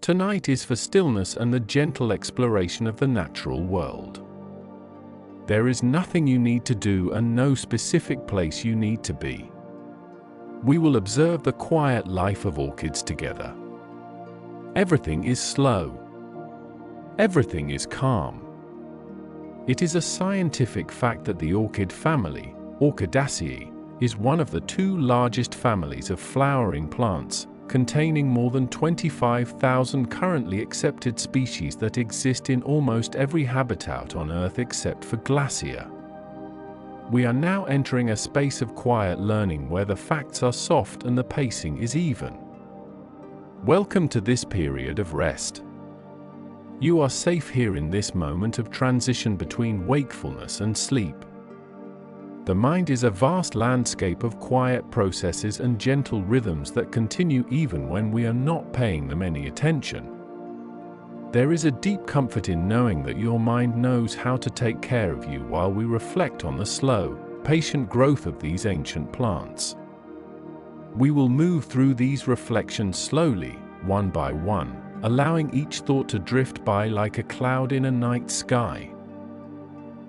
Tonight is for stillness and the gentle exploration of the natural world. There is nothing you need to do and no specific place you need to be. We will observe the quiet life of orchids together. Everything is slow. Everything is calm. It is a scientific fact that the orchid family, Orchidaceae, is one of the two largest families of flowering plants, containing more than 25,000 currently accepted species that exist in almost every habitat on Earth except for Glacier. We are now entering a space of quiet learning where the facts are soft and the pacing is even. Welcome to this period of rest. You are safe here in this moment of transition between wakefulness and sleep. The mind is a vast landscape of quiet processes and gentle rhythms that continue even when we are not paying them any attention. There is a deep comfort in knowing that your mind knows how to take care of you while we reflect on the slow, patient growth of these ancient plants. We will move through these reflections slowly, one by one, allowing each thought to drift by like a cloud in a night sky.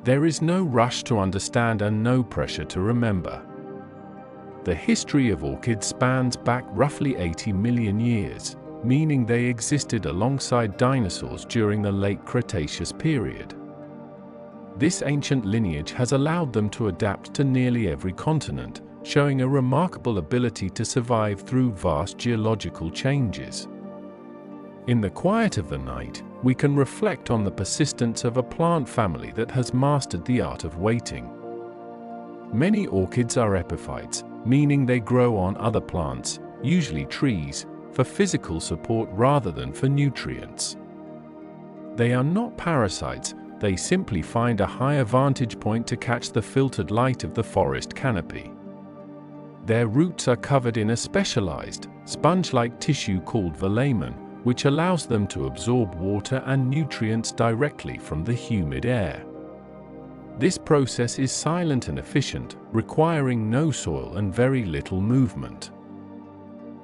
There is no rush to understand and no pressure to remember. The history of orchids spans back roughly 80 million years, meaning they existed alongside dinosaurs during the late Cretaceous period. This ancient lineage has allowed them to adapt to nearly every continent, showing a remarkable ability to survive through vast geological changes. In the quiet of the night, we can reflect on the persistence of a plant family that has mastered the art of waiting. Many orchids are epiphytes, meaning they grow on other plants, usually trees, for physical support rather than for nutrients. They are not parasites, they simply find a higher vantage point to catch the filtered light of the forest canopy. Their roots are covered in a specialized, sponge-like tissue called velamen, which allows them to absorb water and nutrients directly from the humid air. This process is silent and efficient, requiring no soil and very little movement.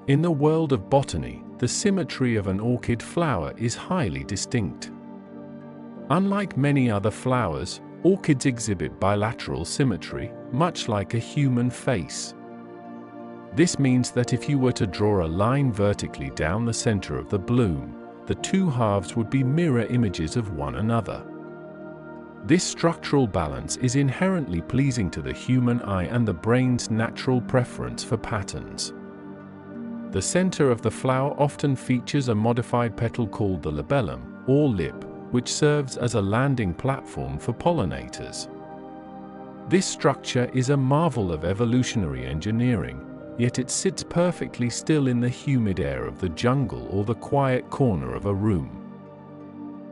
In the world of botany, the symmetry of an orchid flower is highly distinct. Unlike many other flowers, orchids exhibit bilateral symmetry, much like a human face. This means that if you were to draw a line vertically down the center of the bloom, the two halves would be mirror images of one another. This structural balance is inherently pleasing to the human eye and the brain's natural preference for patterns. The center of the flower often features a modified petal called the labellum, or lip, which serves as a landing platform for pollinators. This structure is a marvel of evolutionary engineering, yet it sits perfectly still in the humid air of the jungle or the quiet corner of a room.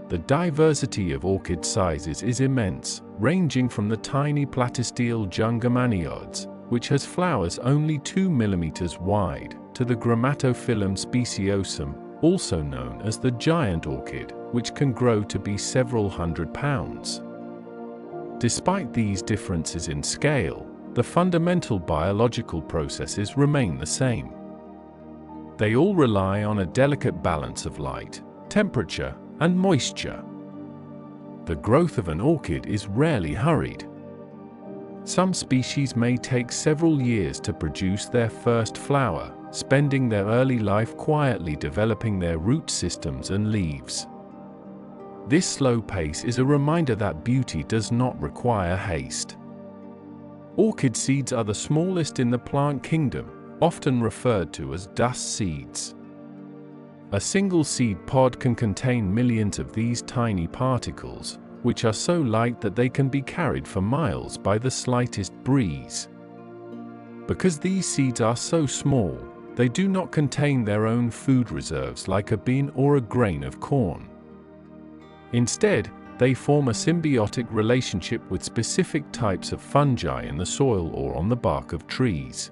The diversity of orchid sizes is immense, ranging from the tiny platystele Jungermanioides, which has flowers only 2 mm wide, to the Grammatophyllum speciosum, also known as the giant orchid, which can grow to be several hundred pounds. Despite these differences in scale, the fundamental biological processes remain the same. They all rely on a delicate balance of light, temperature, and moisture. The growth of an orchid is rarely hurried. Some species may take several years to produce their first flower, spending their early life quietly developing their root systems and leaves. This slow pace is a reminder that beauty does not require haste. Orchid seeds are the smallest in the plant kingdom, often referred to as dust seeds. A single seed pod can contain millions of these tiny particles, which are so light that they can be carried for miles by the slightest breeze. Because these seeds are so small, they do not contain their own food reserves like a bean or a grain of corn. Instead, they form a symbiotic relationship with specific types of fungi in the soil or on the bark of trees.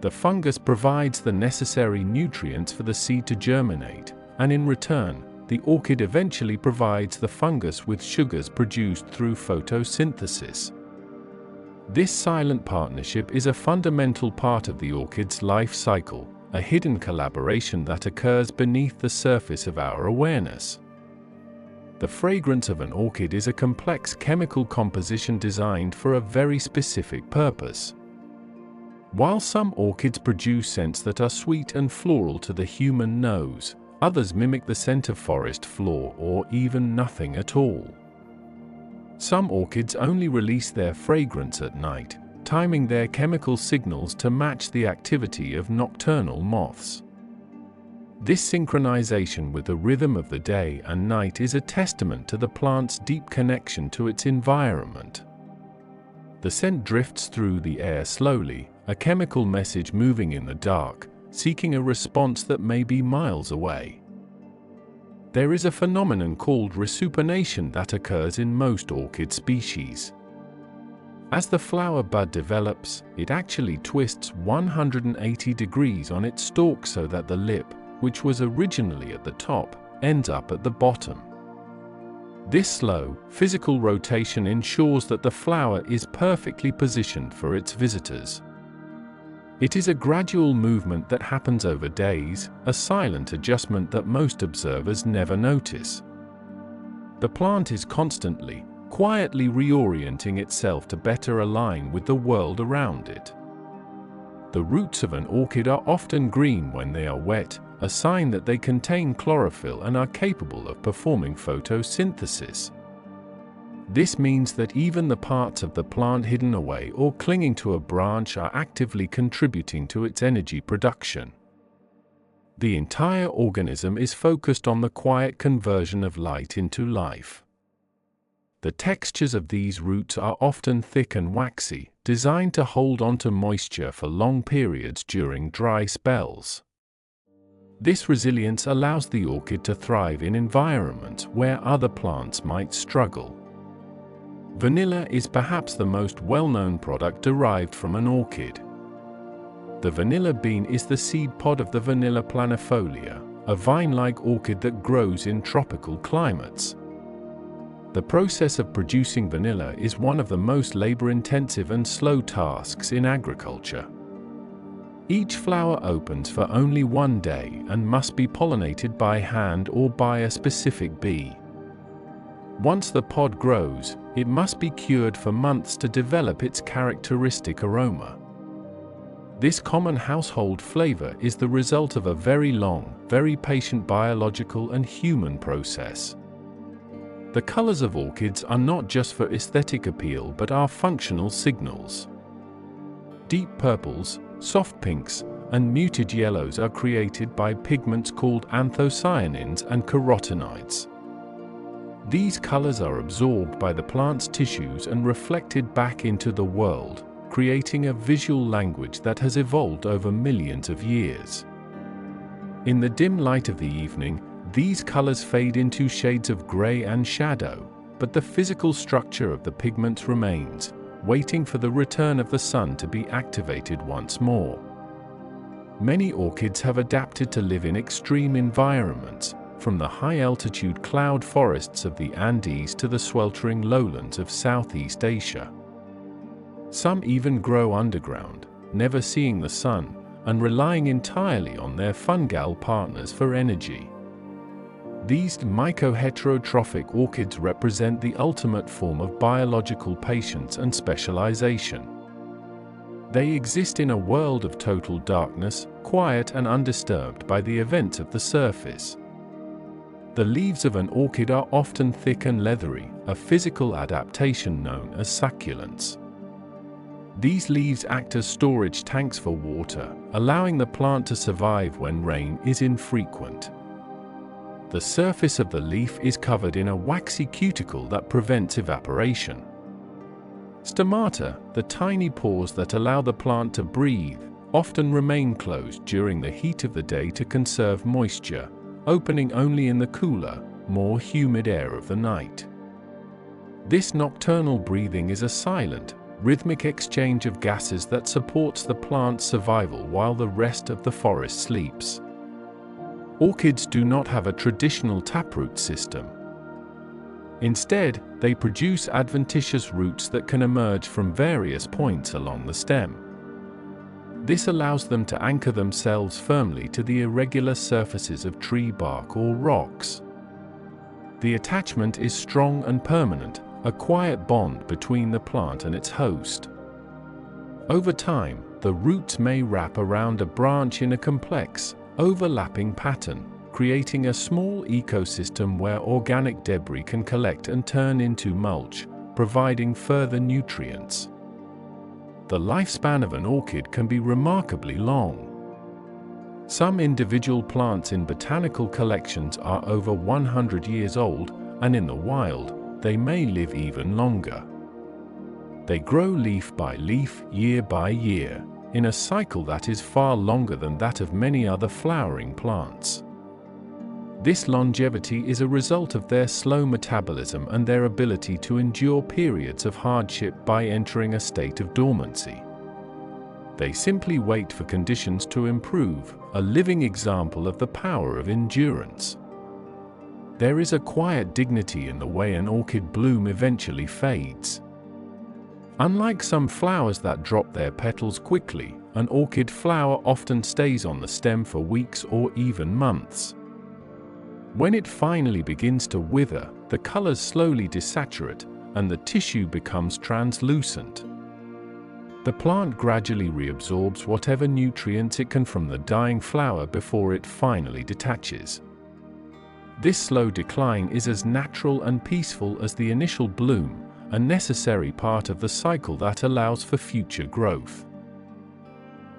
The fungus provides the necessary nutrients for the seed to germinate, and in return, the orchid eventually provides the fungus with sugars produced through photosynthesis. This silent partnership is a fundamental part of the orchid's life cycle, a hidden collaboration that occurs beneath the surface of our awareness. The fragrance of an orchid is a complex chemical composition designed for a very specific purpose. While some orchids produce scents that are sweet and floral to the human nose, others mimic the scent of forest floor or even nothing at all. Some orchids only release their fragrance at night, timing their chemical signals to match the activity of nocturnal moths. This synchronization with the rhythm of the day and night is a testament to the plant's deep connection to its environment. The scent drifts through the air slowly, a chemical message moving in the dark, seeking a response that may be miles away. There is a phenomenon called resupination that occurs in most orchid species. As the flower bud develops, it actually twists 180 degrees on its stalk so that the lip, which was originally at the top, ends up at the bottom. This slow, physical rotation ensures that the flower is perfectly positioned for its visitors. It is a gradual movement that happens over days, a silent adjustment that most observers never notice. The plant is constantly, quietly reorienting itself to better align with the world around it. The roots of an orchid are often green when they are wet, a sign that they contain chlorophyll and are capable of performing photosynthesis. This means that even the parts of the plant hidden away or clinging to a branch are actively contributing to its energy production. The entire organism is focused on the quiet conversion of light into life. The textures of these roots are often thick and waxy, designed to hold onto moisture for long periods during dry spells. This resilience allows the orchid to thrive in environments where other plants might struggle. Vanilla is perhaps the most well-known product derived from an orchid. The vanilla bean is the seed pod of the Vanilla planifolia, a vine-like orchid that grows in tropical climates. The process of producing vanilla is one of the most labor-intensive and slow tasks in agriculture. Each flower opens for only one day and must be pollinated by hand or by a specific bee. Once the pod grows, it must be cured for months to develop its characteristic aroma. This common household flavor is the result of a very long, very patient biological and human process. The colors of orchids are not just for aesthetic appeal but are functional signals. Deep purples, soft pinks, and muted yellows are created by pigments called anthocyanins and carotenoids. These colors are absorbed by the plant's tissues and reflected back into the world, creating a visual language that has evolved over millions of years. In the dim light of the evening, these colors fade into shades of gray and shadow, but the physical structure of the pigments remains, waiting for the return of the sun to be activated once more. Many orchids have adapted to live in extreme environments, from the high-altitude cloud forests of the Andes to the sweltering lowlands of Southeast Asia. Some even grow underground, never seeing the sun, and relying entirely on their fungal partners for energy. These mycoheterotrophic orchids represent the ultimate form of biological patience and specialization. They exist in a world of total darkness, quiet and undisturbed by the events of the surface. The leaves of an orchid are often thick and leathery, a physical adaptation known as succulence. These leaves act as storage tanks for water, allowing the plant to survive when rain is infrequent. The surface of the leaf is covered in a waxy cuticle that prevents evaporation. Stomata, the tiny pores that allow the plant to breathe, often remain closed during the heat of the day to conserve moisture, opening only in the cooler, more humid air of the night. This nocturnal breathing is a silent, rhythmic exchange of gases that supports the plant's survival while the rest of the forest sleeps. Orchids do not have a traditional taproot system. Instead, they produce adventitious roots that can emerge from various points along the stem. This allows them to anchor themselves firmly to the irregular surfaces of tree bark or rocks. The attachment is strong and permanent, a quiet bond between the plant and its host. Over time, the roots may wrap around a branch in a complex, overlapping pattern, creating a small ecosystem where organic debris can collect and turn into mulch, providing further nutrients. The lifespan of an orchid can be remarkably long. Some individual plants in botanical collections are over 100 years old, and in the wild, they may live even longer. They grow leaf by leaf, year by year, in a cycle that is far longer than that of many other flowering plants. This longevity is a result of their slow metabolism and their ability to endure periods of hardship by entering a state of dormancy. They simply wait for conditions to improve, a living example of the power of endurance. There is a quiet dignity in the way an orchid bloom eventually fades. Unlike some flowers that drop their petals quickly, an orchid flower often stays on the stem for weeks or even months. When it finally begins to wither, the colors slowly desaturate, and the tissue becomes translucent. The plant gradually reabsorbs whatever nutrients it can from the dying flower before it finally detaches. This slow decline is as natural and peaceful as the initial bloom, a necessary part of the cycle that allows for future growth.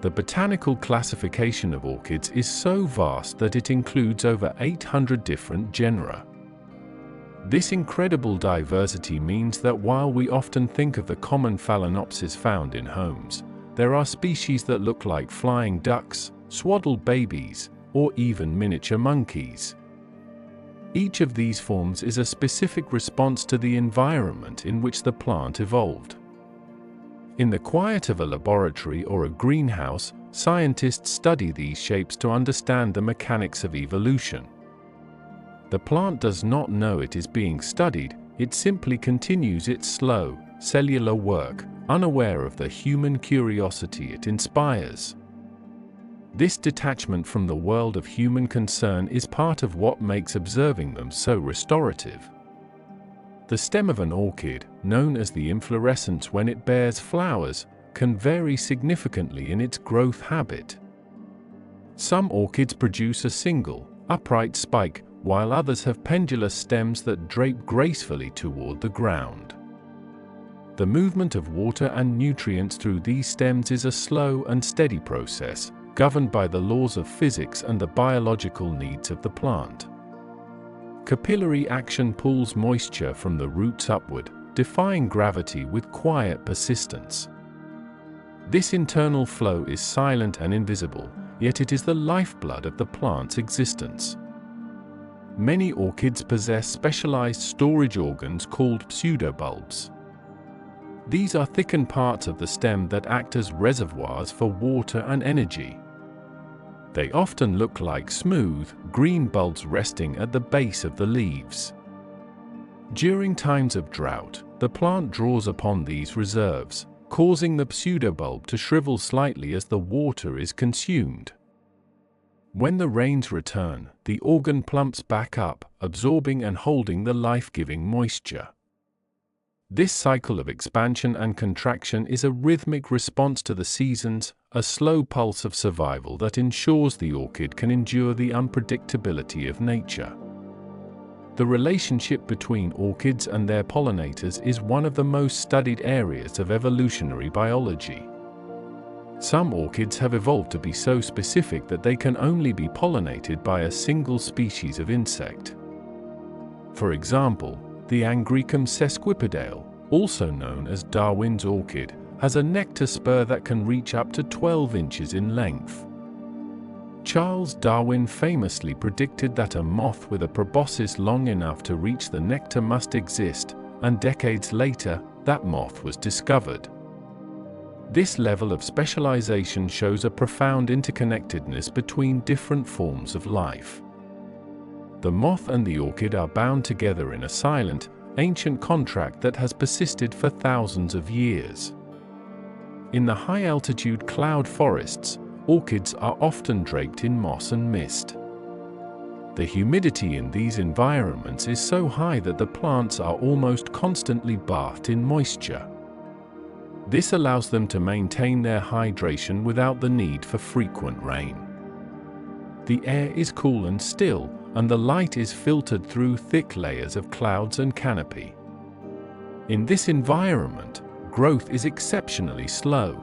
The botanical classification of orchids is so vast that it includes over 800 different genera. This incredible diversity means that while we often think of the common Phalaenopsis found in homes, there are species that look like flying ducks, swaddled babies, or even miniature monkeys. Each of these forms is a specific response to the environment in which the plant evolved. In the quiet of a laboratory or a greenhouse, scientists study these shapes to understand the mechanics of evolution. The plant does not know it is being studied, it simply continues its slow, cellular work, unaware of the human curiosity it inspires. This detachment from the world of human concern is part of what makes observing them so restorative. The stem of an orchid, known as the inflorescence when it bears flowers, can vary significantly in its growth habit. Some orchids produce a single, upright spike, while others have pendulous stems that drape gracefully toward the ground. The movement of water and nutrients through these stems is a slow and steady process, governed by the laws of physics and the biological needs of the plant. Capillary action pulls moisture from the roots upward, defying gravity with quiet persistence. This internal flow is silent and invisible, yet it is the lifeblood of the plant's existence. Many orchids possess specialized storage organs called pseudobulbs. These are thickened parts of the stem that act as reservoirs for water and energy. They often look like smooth, green bulbs resting at the base of the leaves. During times of drought, the plant draws upon these reserves, causing the pseudobulb to shrivel slightly as the water is consumed. When the rains return, the organ plumps back up, absorbing and holding the life-giving moisture. This cycle of expansion and contraction is a rhythmic response to the seasons, a slow pulse of survival that ensures the orchid can endure the unpredictability of nature. The relationship between orchids and their pollinators is one of the most studied areas of evolutionary biology. Some orchids have evolved to be so specific that they can only be pollinated by a single species of insect. For example, the Angraecum sesquipedale, also known as Darwin's orchid, has a nectar spur that can reach up to 12 inches in length. Charles Darwin famously predicted that a moth with a proboscis long enough to reach the nectar must exist, and decades later, that moth was discovered. This level of specialization shows a profound interconnectedness between different forms of life. The moth and the orchid are bound together in a silent, ancient contract that has persisted for thousands of years. In the high-altitude cloud forests, orchids are often draped in moss and mist. The humidity in these environments is so high that the plants are almost constantly bathed in moisture. This allows them to maintain their hydration without the need for frequent rain. The air is cool and still, and the light is filtered through thick layers of clouds and canopy. In this environment, growth is exceptionally slow.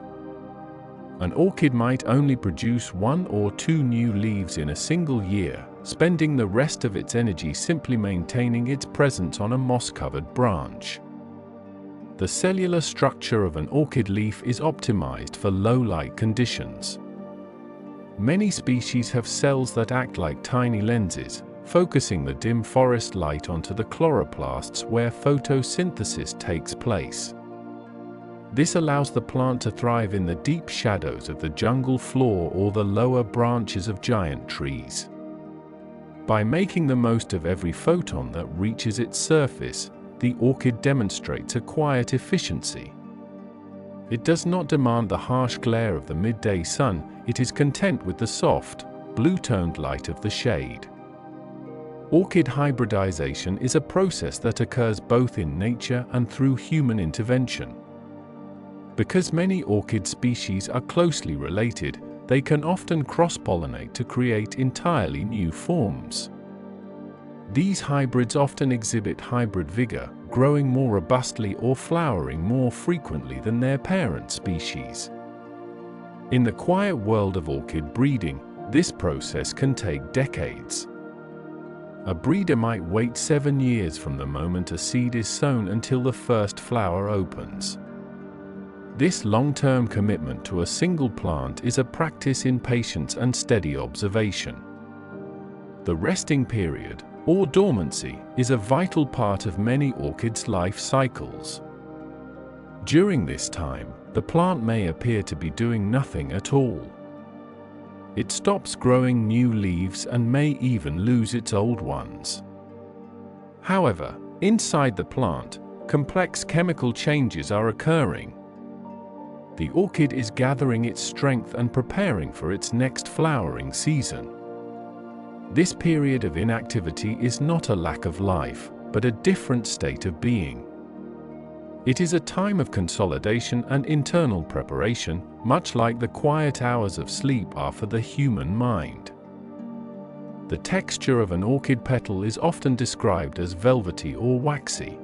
An orchid might only produce 1 or 2 new leaves in a single year, spending the rest of its energy simply maintaining its presence on a moss-covered branch. The cellular structure of an orchid leaf is optimized for low-light conditions. Many species have cells that act like tiny lenses, focusing the dim forest light onto the chloroplasts where photosynthesis takes place. This allows the plant to thrive in the deep shadows of the jungle floor or the lower branches of giant trees. By making the most of every photon that reaches its surface, the orchid demonstrates a quiet efficiency. It does not demand the harsh glare of the midday sun, it is content with the soft, blue-toned light of the shade. Orchid hybridization is a process that occurs both in nature and through human intervention. Because many orchid species are closely related, they can often cross-pollinate to create entirely new forms. These hybrids often exhibit hybrid vigor, growing more robustly or flowering more frequently than their parent species. In the quiet world of orchid breeding, this process can take decades. A breeder might wait 7 years from the moment a seed is sown until the first flower opens. This long-term commitment to a single plant is a practice in patience and steady observation. The resting period, or dormancy, is a vital part of many orchids' life cycles. During this time, the plant may appear to be doing nothing at all. It stops growing new leaves and may even lose its old ones. However, inside the plant, complex chemical changes are occurring. The orchid is gathering its strength and preparing for its next flowering season. This period of inactivity is not a lack of life, but a different state of being. It is a time of consolidation and internal preparation, much like the quiet hours of sleep are for the human mind. The texture of an orchid petal is often described as velvety or waxy.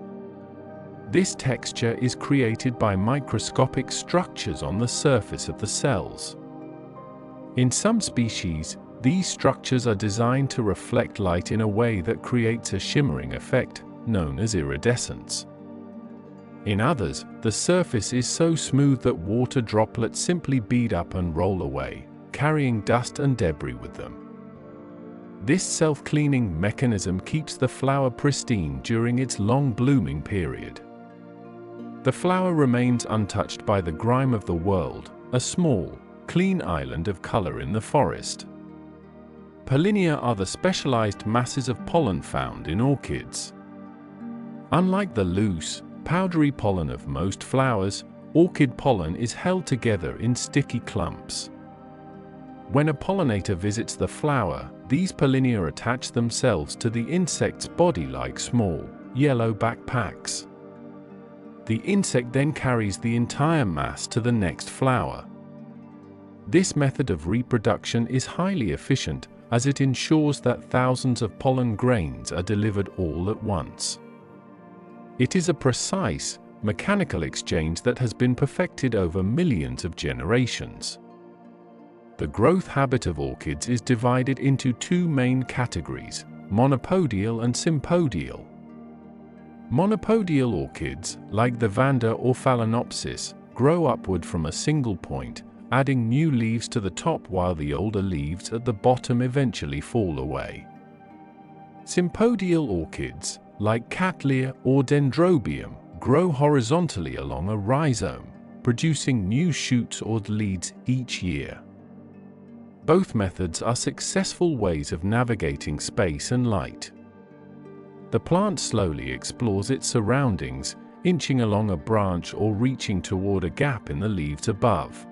This texture is created by microscopic structures on the surface of the cells. In some species, these structures are designed to reflect light in a way that creates a shimmering effect, known as iridescence. In others, the surface is so smooth that water droplets simply bead up and roll away, carrying dust and debris with them. This self-cleaning mechanism keeps the flower pristine during its long blooming period. The flower remains untouched by the grime of the world, a small, clean island of color in the forest. Pollinia are the specialized masses of pollen found in orchids. Unlike the loose, powdery pollen of most flowers, orchid pollen is held together in sticky clumps. When a pollinator visits the flower, these pollinia attach themselves to the insect's body like small, yellow backpacks. The insect then carries the entire mass to the next flower. This method of reproduction is highly efficient, as it ensures that thousands of pollen grains are delivered all at once. It is a precise, mechanical exchange that has been perfected over millions of generations. The growth habit of orchids is divided into 2 main categories, monopodial and sympodial. Monopodial orchids, like the Vanda or Phalaenopsis, grow upward from a single point, adding new leaves to the top while the older leaves at the bottom eventually fall away. Sympodial orchids, like Cattleya or Dendrobium, grow horizontally along a rhizome, producing new shoots or leads each year. Both methods are successful ways of navigating space and light. The plant slowly explores its surroundings, inching along a branch or reaching toward a gap in the leaves above.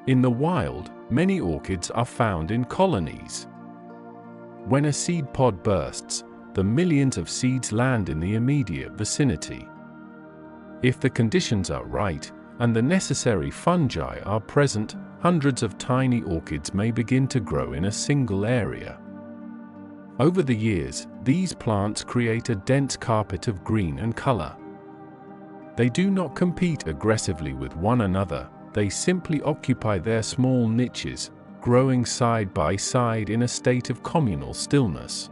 In the wild, many orchids are found in colonies. When a seed pod bursts, the millions of seeds land in the immediate vicinity. If the conditions are right, and the necessary fungi are present, hundreds of tiny orchids may begin to grow in a single area. Over the years, these plants create a dense carpet of green and color. They do not compete aggressively with one another, they simply occupy their small niches, growing side by side in a state of communal stillness.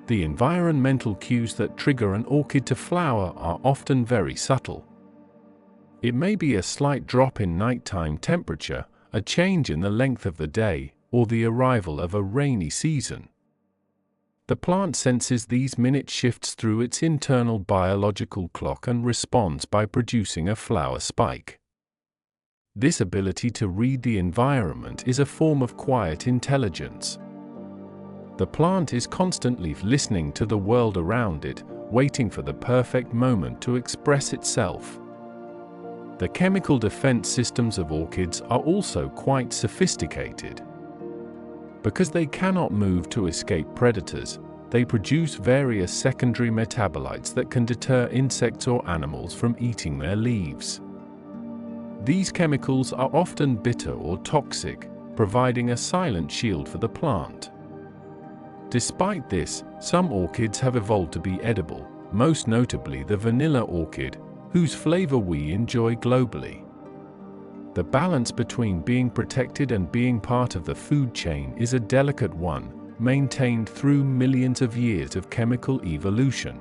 The environmental cues that trigger an orchid to flower are often very subtle. It may be a slight drop in nighttime temperature, a change in the length of the day, or the arrival of a rainy season. The plant senses these minute shifts through its internal biological clock and responds by producing a flower spike. This ability to read the environment is a form of quiet intelligence. The plant is constantly listening to the world around it, waiting for the perfect moment to express itself. The chemical defense systems of orchids are also quite sophisticated. Because they cannot move to escape predators, they produce various secondary metabolites that can deter insects or animals from eating their leaves. These chemicals are often bitter or toxic, providing a silent shield for the plant. Despite this, some orchids have evolved to be edible, most notably the vanilla orchid, whose flavor we enjoy globally. The balance between being protected and being part of the food chain is a delicate one, maintained through millions of years of chemical evolution.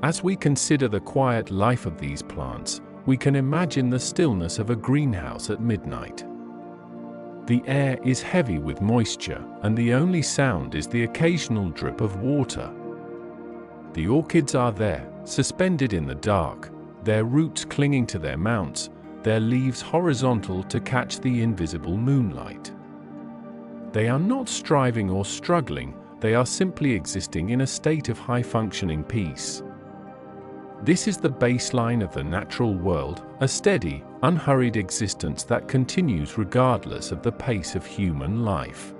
As we consider the quiet life of these plants, we can imagine the stillness of a greenhouse at midnight. The air is heavy with moisture, and the only sound is the occasional drip of water. The orchids are there, suspended in the dark, their roots clinging to their mounts, their leaves horizontal to catch the invisible moonlight. They are not striving or struggling, they are simply existing in a state of high-functioning peace. This is the baseline of the natural world, a steady, unhurried existence that continues regardless of the pace of human life.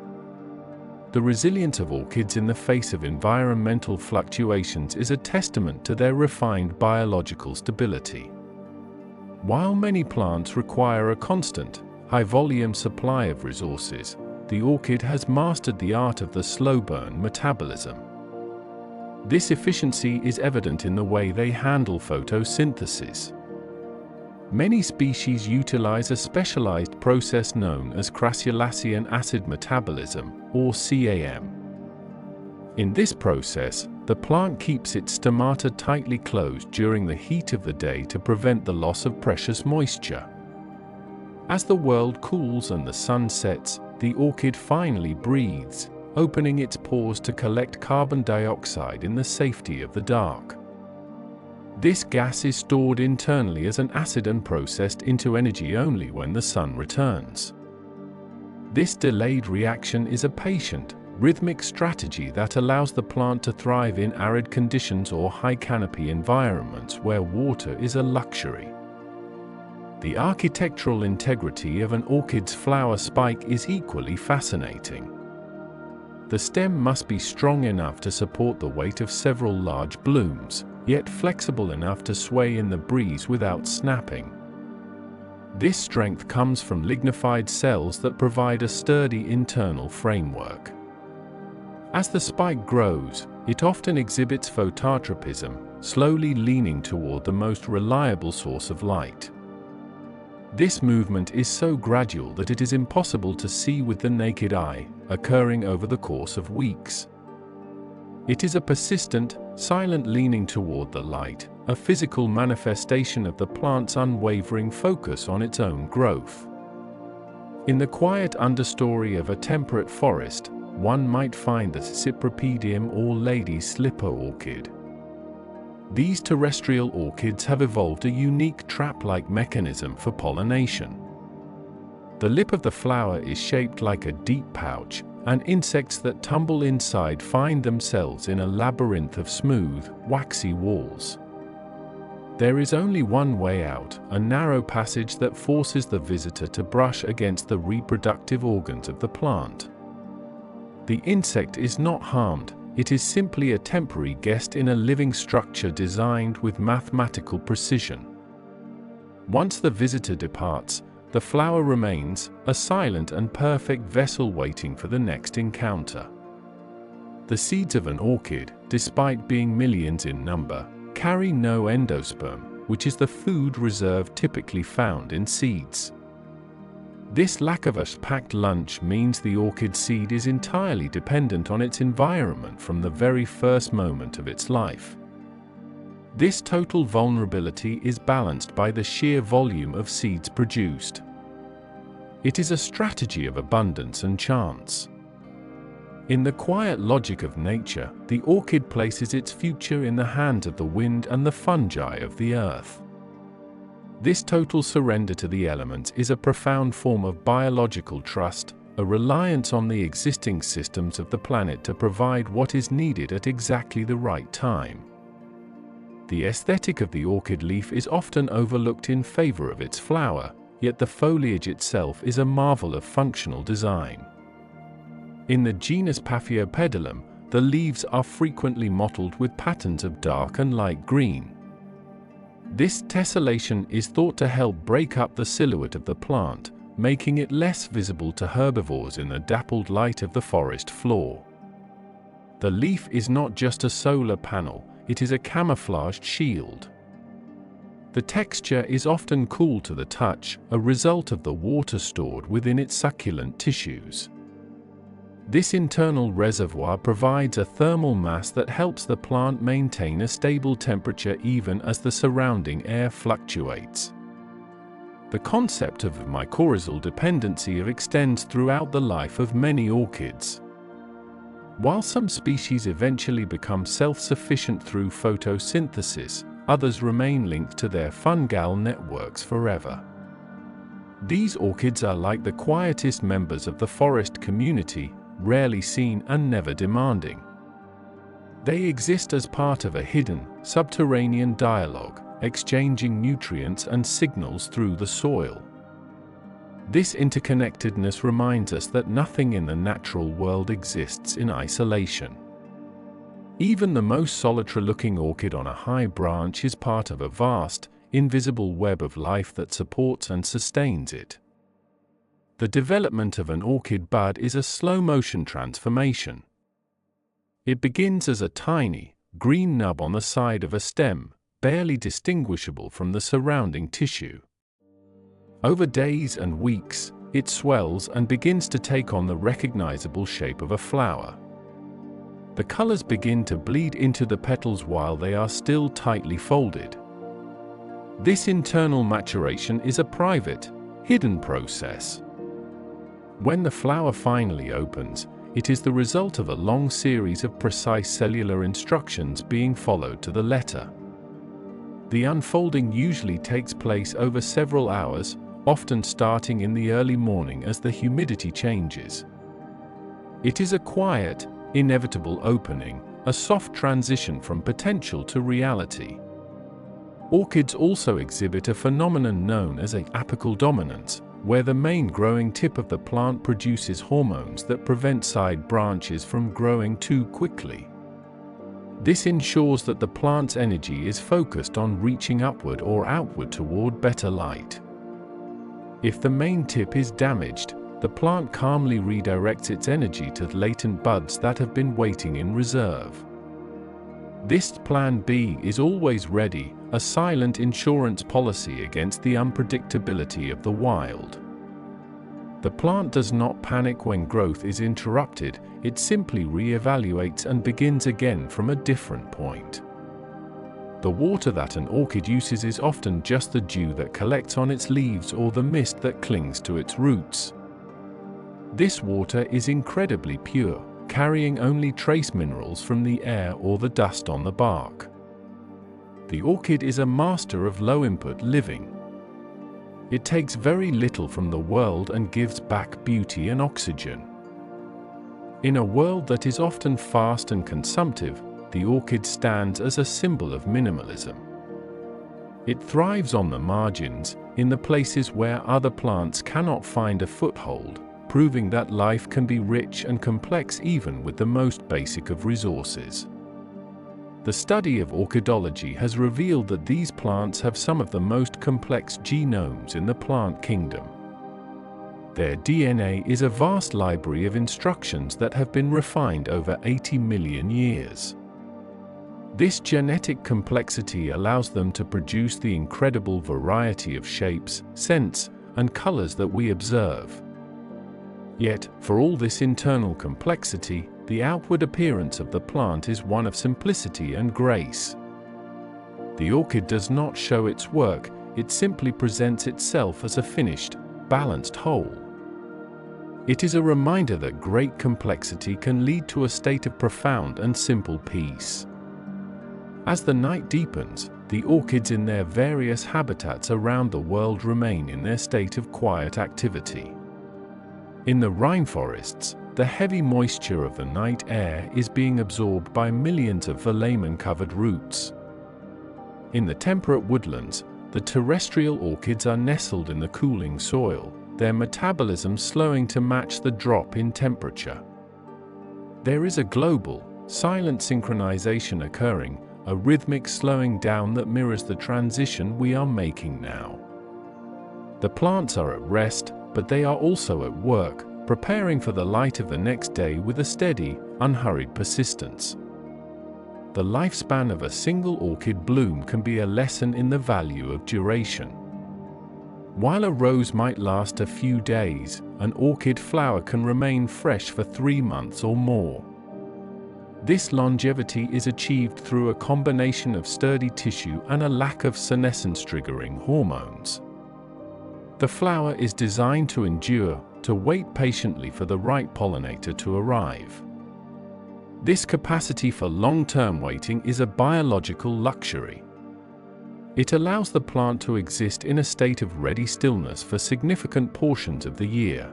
The resilience of orchids in the face of environmental fluctuations is a testament to their refined biological stability. While many plants require a constant, high-volume supply of resources, the orchid has mastered the art of the slow-burn metabolism. This efficiency is evident in the way they handle photosynthesis. Many species utilize a specialized process known as crassulacean acid metabolism, or CAM. In this process, the plant keeps its stomata tightly closed during the heat of the day to prevent the loss of precious moisture. As the world cools and the sun sets, the orchid finally breathes, opening its pores to collect carbon dioxide in the safety of the dark. This gas is stored internally as an acid and processed into energy only when the sun returns. This delayed reaction is a patient, rhythmic strategy that allows the plant to thrive in arid conditions or high canopy environments where water is a luxury. The architectural integrity of an orchid's flower spike is equally fascinating. The stem must be strong enough to support the weight of several large blooms, yet flexible enough to sway in the breeze without snapping. This strength comes from lignified cells that provide a sturdy internal framework. As the spike grows, it often exhibits phototropism, slowly leaning toward the most reliable source of light. This movement is so gradual that it is impossible to see with the naked eye, occurring over the course of weeks. It is a persistent, silent leaning toward the light, a physical manifestation of the plant's unwavering focus on its own growth. In the quiet understory of a temperate forest, one might find the Cypripedium or lady slipper orchid. These terrestrial orchids have evolved a unique trap-like mechanism for pollination. The lip of the flower is shaped like a deep pouch, and insects that tumble inside find themselves in a labyrinth of smooth, waxy walls. There is only one way out, a narrow passage that forces the visitor to brush against the reproductive organs of the plant. The insect is not harmed, it is simply a temporary guest in a living structure designed with mathematical precision. Once the visitor departs, the flower remains, a silent and perfect vessel waiting for the next encounter. The seeds of an orchid, despite being millions in number, carry no endosperm, which is the food reserve typically found in seeds. This lack of a packed lunch means the orchid seed is entirely dependent on its environment from the very first moment of its life. This total vulnerability is balanced by the sheer volume of seeds produced. It is a strategy of abundance and chance. In the quiet logic of nature, the orchid places its future in the hands of the wind and the fungi of the earth. This total surrender to the elements is a profound form of biological trust, a reliance on the existing systems of the planet to provide what is needed at exactly the right time. The aesthetic of the orchid leaf is often overlooked in favor of its flower, yet the foliage itself is a marvel of functional design. In the genus Paphiopedilum, the leaves are frequently mottled with patterns of dark and light green. This tessellation is thought to help break up the silhouette of the plant, making it less visible to herbivores in the dappled light of the forest floor. The leaf is not just a solar panel, it is a camouflaged shield. The texture is often cool to the touch, a result of the water stored within its succulent tissues. This internal reservoir provides a thermal mass that helps the plant maintain a stable temperature even as the surrounding air fluctuates. The concept of mycorrhizal dependency extends throughout the life of many orchids. While some species eventually become self-sufficient through photosynthesis, others remain linked to their fungal networks forever. These orchids are like the quietest members of the forest community, rarely seen and never demanding. They exist as part of a hidden, subterranean dialogue, exchanging nutrients and signals through the soil. This interconnectedness reminds us that nothing in the natural world exists in isolation. Even the most solitary-looking orchid on a high branch is part of a vast, invisible web of life that supports and sustains it. The development of an orchid bud is a slow-motion transformation. It begins as a tiny, green nub on the side of a stem, barely distinguishable from the surrounding tissue. Over days and weeks, it swells and begins to take on the recognizable shape of a flower. The colors begin to bleed into the petals while they are still tightly folded. This internal maturation is a private, hidden process. When the flower finally opens, it is the result of a long series of precise cellular instructions being followed to the letter. The unfolding usually takes place over several hours, often starting in the early morning as the humidity changes. It is a quiet, inevitable opening, a soft transition from potential to reality. Orchids also exhibit a phenomenon known as apical dominance, where the main growing tip of the plant produces hormones that prevent side branches from growing too quickly. This ensures that the plant's energy is focused on reaching upward or outward toward better light. If the main tip is damaged, the plant calmly redirects its energy to latent buds that have been waiting in reserve. This plan B is always ready, a silent insurance policy against the unpredictability of the wild. The plant does not panic when growth is interrupted, it simply re-evaluates and begins again from a different point. The water that an orchid uses is often just the dew that collects on its leaves or the mist that clings to its roots. This water is incredibly pure, carrying only trace minerals from the air or the dust on the bark. The orchid is a master of low-input living. It takes very little from the world and gives back beauty and oxygen. In a world that is often fast and consumptive, the orchid stands as a symbol of minimalism. It thrives on the margins, in the places where other plants cannot find a foothold, proving that life can be rich and complex even with the most basic of resources. The study of orchidology has revealed that these plants have some of the most complex genomes in the plant kingdom. Their DNA is a vast library of instructions that have been refined over 80 million years. This genetic complexity allows them to produce the incredible variety of shapes, scents, and colors that we observe. Yet, for all this internal complexity, the outward appearance of the plant is one of simplicity and grace. The orchid does not show its work, it simply presents itself as a finished, balanced whole. It is a reminder that great complexity can lead to a state of profound and simple peace. As the night deepens, the orchids in their various habitats around the world remain in their state of quiet activity. In the rainforests, the heavy moisture of the night air is being absorbed by millions of velamen-covered roots. In the temperate woodlands, the terrestrial orchids are nestled in the cooling soil, their metabolism slowing to match the drop in temperature. There is a global, silent synchronization occurring, a rhythmic slowing down that mirrors the transition we are making now. The plants are at rest, but they are also at work, preparing for the light of the next day with a steady, unhurried persistence. The lifespan of a single orchid bloom can be a lesson in the value of duration. While a rose might last a few days, an orchid flower can remain fresh for 3 months or more. This longevity is achieved through a combination of sturdy tissue and a lack of senescence-triggering hormones. The flower is designed to endure, to wait patiently for the right pollinator to arrive. This capacity for long-term waiting is a biological luxury. It allows the plant to exist in a state of ready stillness for significant portions of the year.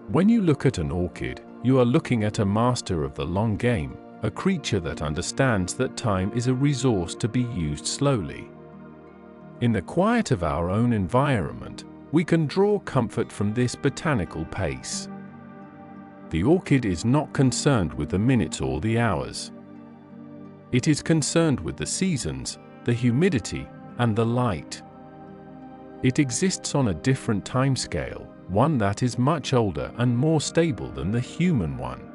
When you look at an orchid, you are looking at a master of the long game, a creature that understands that time is a resource to be used slowly. In the quiet of our own environment, we can draw comfort from this botanical pace. The orchid is not concerned with the minutes or the hours. It is concerned with the seasons, the humidity, and the light. It exists on a different timescale, one that is much older and more stable than the human one.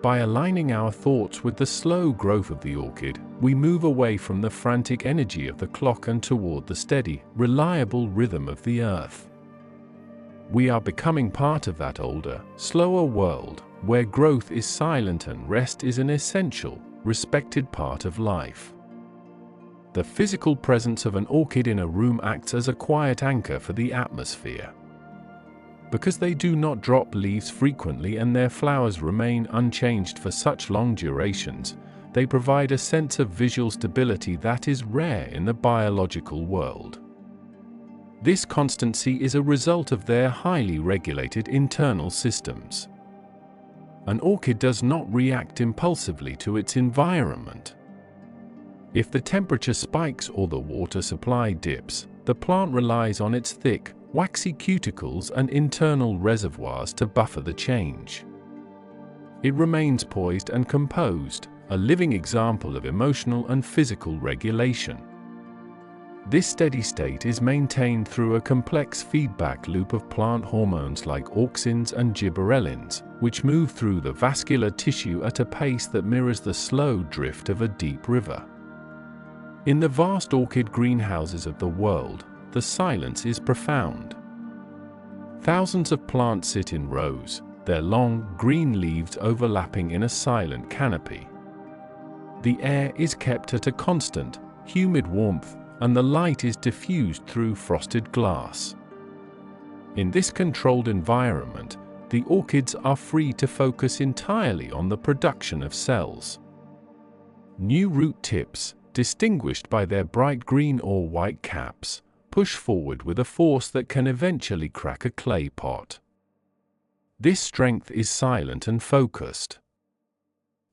By aligning our thoughts with the slow growth of the orchid, we move away from the frantic energy of the clock and toward the steady, reliable rhythm of the earth. We are becoming part of that older, slower world, where growth is silent and rest is an essential, respected part of life. The physical presence of an orchid in a room acts as a quiet anchor for the atmosphere. Because they do not drop leaves frequently and their flowers remain unchanged for such long durations, they provide a sense of visual stability that is rare in the biological world. This constancy is a result of their highly regulated internal systems. An orchid does not react impulsively to its environment. If the temperature spikes or the water supply dips, the plant relies on its thick, waxy cuticles and internal reservoirs to buffer the change. It remains poised and composed, a living example of emotional and physical regulation. This steady state is maintained through a complex feedback loop of plant hormones like auxins and gibberellins, which move through the vascular tissue at a pace that mirrors the slow drift of a deep river. In the vast orchid greenhouses of the world, the silence is profound. Thousands of plants sit in rows, their long, green leaves overlapping in a silent canopy. The air is kept at a constant, humid warmth, and the light is diffused through frosted glass. In this controlled environment, the orchids are free to focus entirely on the production of cells. New root tips, distinguished by their bright green or white caps, push forward with a force that can eventually crack a clay pot. This strength is silent and focused.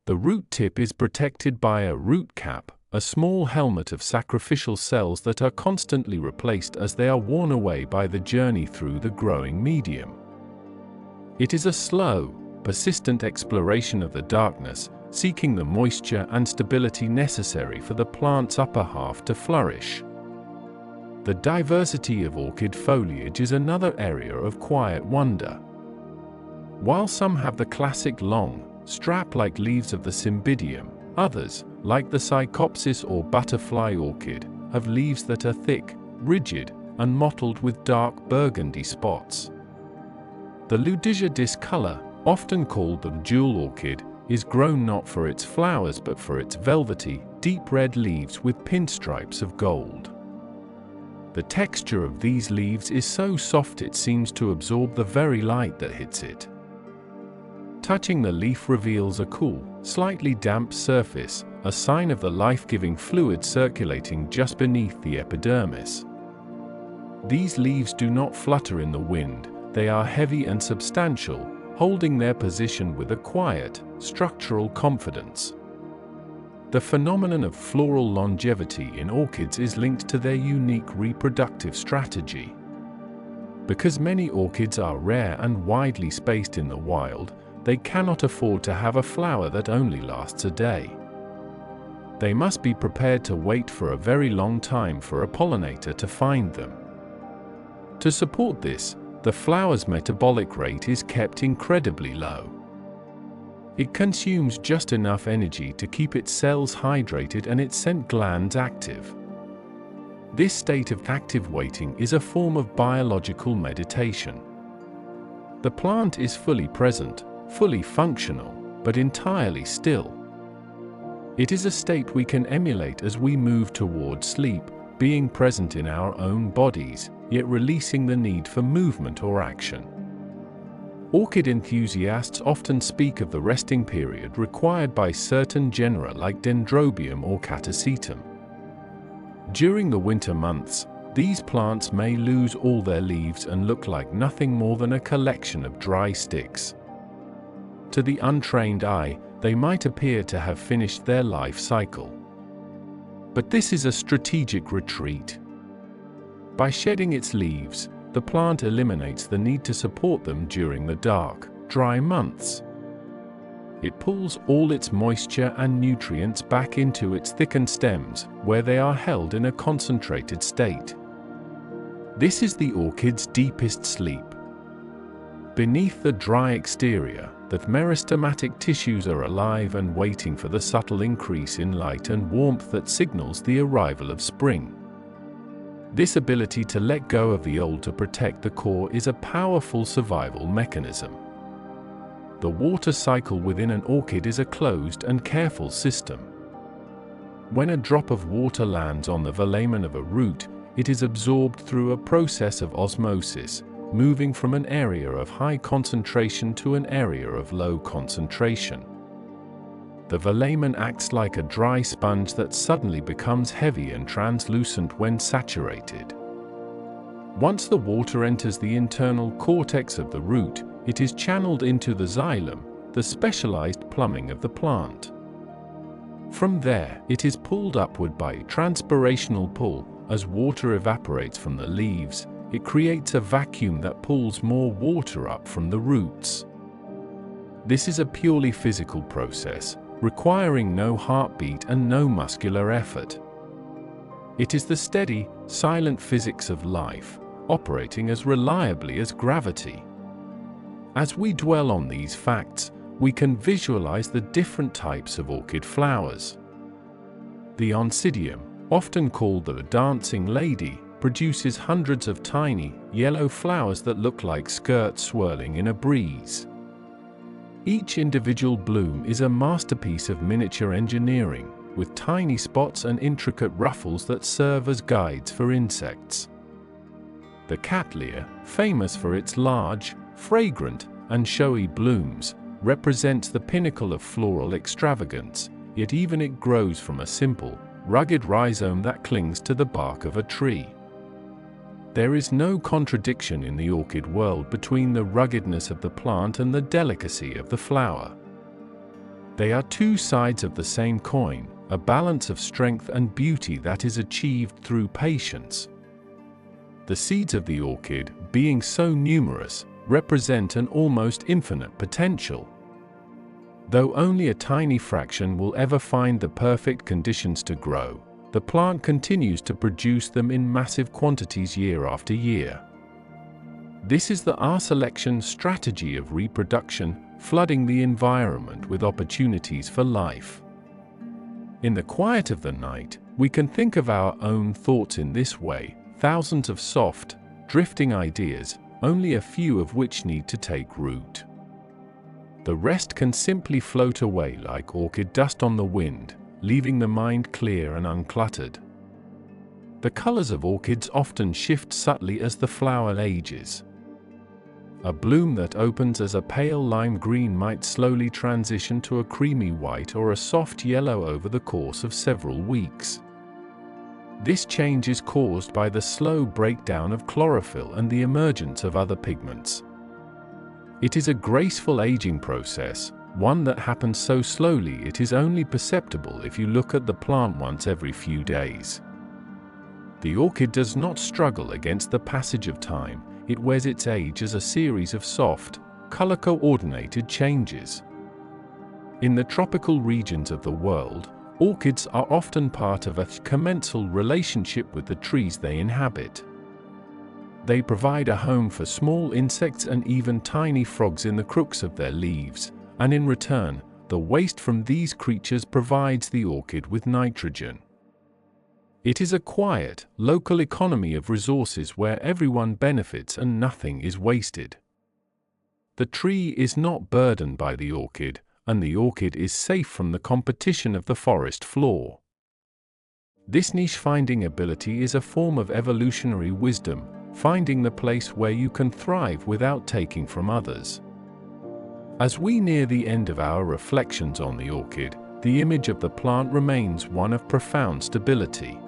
The root tip is protected by a root cap, a small helmet of sacrificial cells that are constantly replaced as they are worn away by the journey through the growing medium. It is a slow, persistent exploration of the darkness, seeking the moisture and stability necessary for the plant's upper half to flourish. The diversity of orchid foliage is another area of quiet wonder. While some have the classic long, strap-like leaves of the cymbidium, others, like the Psychopsis or butterfly orchid, have leaves that are thick, rigid, and mottled with dark burgundy spots. The Ludisia discolor, often called the jewel orchid, is grown not for its flowers but for its velvety, deep red leaves with pinstripes of gold. The texture of these leaves is so soft it seems to absorb the very light that hits it. Touching the leaf reveals a cool, slightly damp surface, a sign of the life-giving fluid circulating just beneath the epidermis. These leaves do not flutter in the wind, they are heavy and substantial, holding their position with a quiet, structural confidence. The phenomenon of floral longevity in orchids is linked to their unique reproductive strategy. Because many orchids are rare and widely spaced in the wild, they cannot afford to have a flower that only lasts a day. They must be prepared to wait for a very long time for a pollinator to find them. To support this, the flower's metabolic rate is kept incredibly low. It consumes just enough energy to keep its cells hydrated and its scent glands active. This state of active waiting is a form of biological meditation. The plant is fully present, fully functional, but entirely still. It is a state we can emulate as we move toward sleep, being present in our own bodies, yet releasing the need for movement or action. Orchid enthusiasts often speak of the resting period required by certain genera like Dendrobium or Catasetum. During the winter months, these plants may lose all their leaves and look like nothing more than a collection of dry sticks. To the untrained eye, they might appear to have finished their life cycle. But this is a strategic retreat. By shedding its leaves, the plant eliminates the need to support them during the dark, dry months. It pulls all its moisture and nutrients back into its thickened stems, where they are held in a concentrated state. This is the orchid's deepest sleep. Beneath the dry exterior, the meristematic tissues are alive and waiting for the subtle increase in light and warmth that signals the arrival of spring. This ability to let go of the old to protect the core is a powerful survival mechanism. The water cycle within an orchid is a closed and careful system. When a drop of water lands on the velamen of a root, it is absorbed through a process of osmosis, moving from an area of high concentration to an area of low concentration. The velamen acts like a dry sponge that suddenly becomes heavy and translucent when saturated. Once the water enters the internal cortex of the root, it is channeled into the xylem, the specialized plumbing of the plant. From there, it is pulled upward by transpirational pull. As water evaporates from the leaves, it creates a vacuum that pulls more water up from the roots. This is a purely physical process, requiring no heartbeat and no muscular effort. It is the steady, silent physics of life, operating as reliably as gravity. As we dwell on these facts, we can visualize the different types of orchid flowers. The Oncidium, often called the dancing lady, produces hundreds of tiny, yellow flowers that look like skirts swirling in a breeze. Each individual bloom is a masterpiece of miniature engineering, with tiny spots and intricate ruffles that serve as guides for insects. The Cattleya, famous for its large, fragrant, and showy blooms, represents the pinnacle of floral extravagance, yet even it grows from a simple, rugged rhizome that clings to the bark of a tree. There is no contradiction in the orchid world between the ruggedness of the plant and the delicacy of the flower. They are two sides of the same coin, a balance of strength and beauty that is achieved through patience. The seeds of the orchid, being so numerous, represent an almost infinite potential. Though only a tiny fraction will ever find the perfect conditions to grow, the plant continues to produce them in massive quantities year after year. This is the R-selection strategy of reproduction, flooding the environment with opportunities for life. In the quiet of the night, we can think of our own thoughts in this way, thousands of soft, drifting ideas, only a few of which need to take root. The rest can simply float away like orchid dust on the wind, leaving the mind clear and uncluttered. The colors of orchids often shift subtly as the flower ages. A bloom that opens as a pale lime green might slowly transition to a creamy white or a soft yellow over the course of several weeks. This change is caused by the slow breakdown of chlorophyll and the emergence of other pigments. It is a graceful aging process, one that happens so slowly it is only perceptible if you look at the plant once every few days. The orchid does not struggle against the passage of time, it wears its age as a series of soft, color-coordinated changes. In the tropical regions of the world, orchids are often part of a commensal relationship with the trees they inhabit. They provide a home for small insects and even tiny frogs in the crooks of their leaves, and in return, the waste from these creatures provides the orchid with nitrogen. It is a quiet, local economy of resources where everyone benefits and nothing is wasted. The tree is not burdened by the orchid, and the orchid is safe from the competition of the forest floor. This niche-finding ability is a form of evolutionary wisdom, finding the place where you can thrive without taking from others. As we near the end of our reflections on the orchid, the image of the plant remains one of profound stability.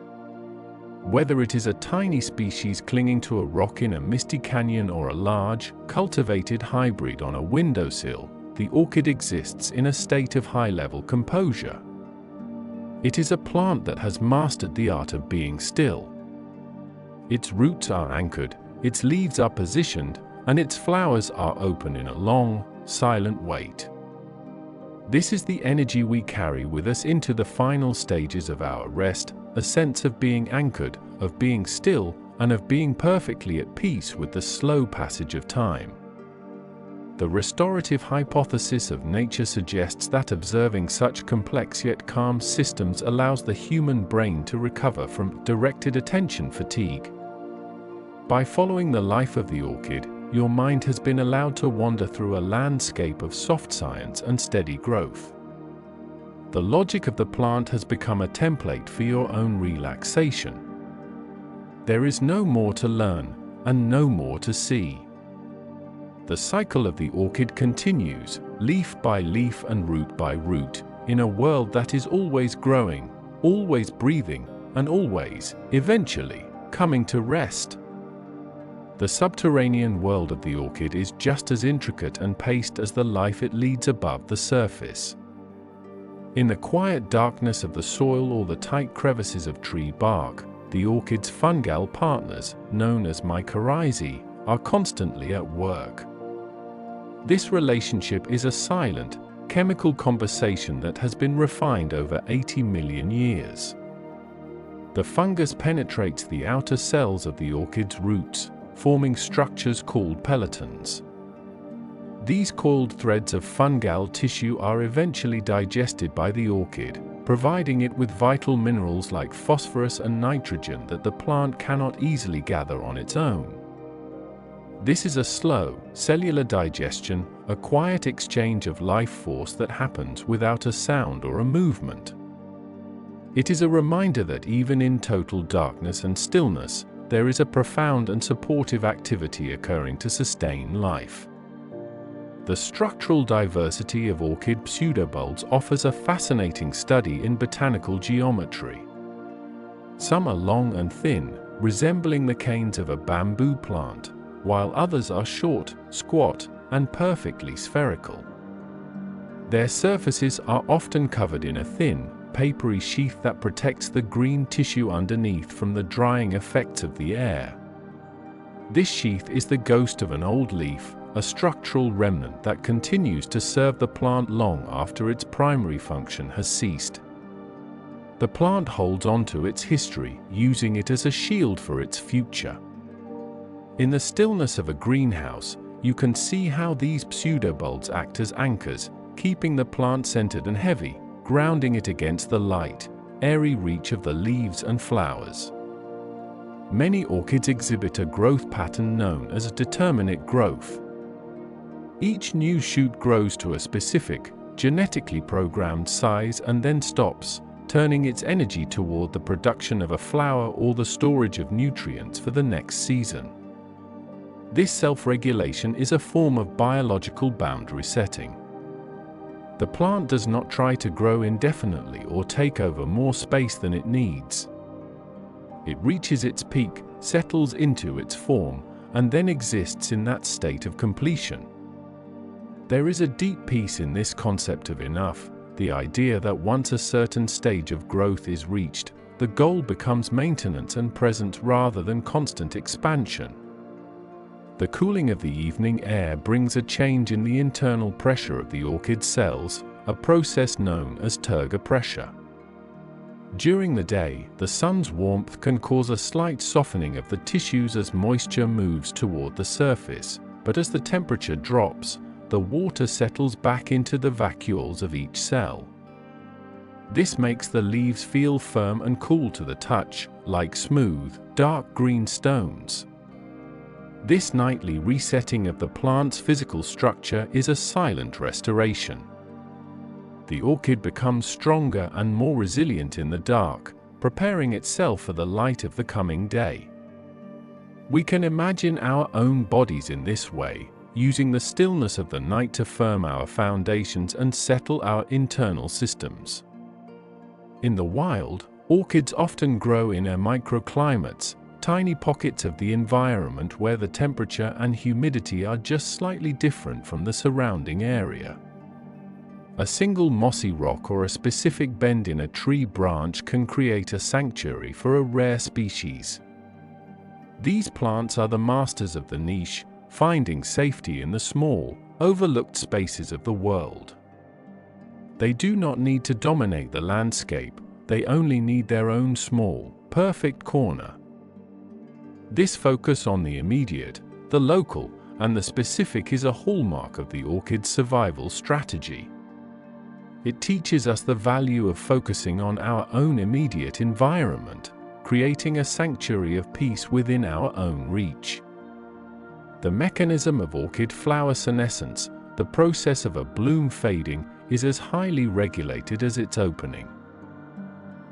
Whether it is a tiny species clinging to a rock in a misty canyon or a large, cultivated hybrid on a windowsill, the orchid exists in a state of high-level composure. It is a plant that has mastered the art of being still. Its roots are anchored, its leaves are positioned, and its flowers are open in a long, silent wait. This is the energy we carry with us into the final stages of our rest, a sense of being anchored, of being still, and of being perfectly at peace with the slow passage of time. The restorative hypothesis of nature suggests that observing such complex yet calm systems allows the human brain to recover from directed attention fatigue. By following the life of the orchid, your mind has been allowed to wander through a landscape of soft science and steady growth. The logic of the plant has become a template for your own relaxation. There is no more to learn, and no more to see. The cycle of the orchid continues, leaf by leaf and root by root, in a world that is always growing, always breathing, and always, eventually, coming to rest. The subterranean world of the orchid is just as intricate and paced as the life it leads above the surface. In the quiet darkness of the soil or the tight crevices of tree bark, the orchid's fungal partners, known as mycorrhizae, are constantly at work. This relationship is a silent, chemical conversation that has been refined over 80 million years. The fungus penetrates the outer cells of the orchid's roots, forming structures called pelotons. These coiled threads of fungal tissue are eventually digested by the orchid, providing it with vital minerals like phosphorus and nitrogen that the plant cannot easily gather on its own. This is a slow, cellular digestion, a quiet exchange of life force that happens without a sound or a movement. It is a reminder that even in total darkness and stillness, there is a profound and supportive activity occurring to sustain life. The structural diversity of orchid pseudobulbs offers a fascinating study in botanical geometry. Some are long and thin, resembling the canes of a bamboo plant, while others are short, squat, and perfectly spherical. Their surfaces are often covered in a thin, papery sheath that protects the green tissue underneath from the drying effects of the air. This sheath is the ghost of an old leaf, a structural remnant that continues to serve the plant long after its primary function has ceased. The plant holds on to its history, using it as a shield for its future. In the stillness of a greenhouse, you can see how these pseudobulbs act as anchors, keeping the plant centered and heavy, grounding it against the light, airy reach of the leaves and flowers. Many orchids exhibit a growth pattern known as determinate growth. Each new shoot grows to a specific, genetically programmed size and then stops, turning its energy toward the production of a flower or the storage of nutrients for the next season. This self-regulation is a form of biological boundary setting. The plant does not try to grow indefinitely or take over more space than it needs. It reaches its peak, settles into its form, and then exists in that state of completion. There is a deep peace in this concept of enough, the idea that once a certain stage of growth is reached, the goal becomes maintenance and presence rather than constant expansion. The cooling of the evening air brings a change in the internal pressure of the orchid cells, a process known as turgor pressure. During the day, the sun's warmth can cause a slight softening of the tissues as moisture moves toward the surface, but as the temperature drops, the water settles back into the vacuoles of each cell. This makes the leaves feel firm and cool to the touch, like smooth, dark green stones. This nightly resetting of the plant's physical structure is a silent restoration. The orchid becomes stronger and more resilient in the dark, preparing itself for the light of the coming day. We can imagine our own bodies in this way, using the stillness of the night to firm our foundations and settle our internal systems. In the wild, orchids often grow in microclimates, tiny pockets of the environment where the temperature and humidity are just slightly different from the surrounding area. A single mossy rock or a specific bend in a tree branch can create a sanctuary for a rare species. These plants are the masters of the niche, finding safety in the small, overlooked spaces of the world. They do not need to dominate the landscape, they only need their own small, perfect corner. This focus on the immediate, the local, and the specific is a hallmark of the orchid's survival strategy. It teaches us the value of focusing on our own immediate environment, creating a sanctuary of peace within our own reach. The mechanism of orchid flower senescence, the process of a bloom fading, is as highly regulated as its opening.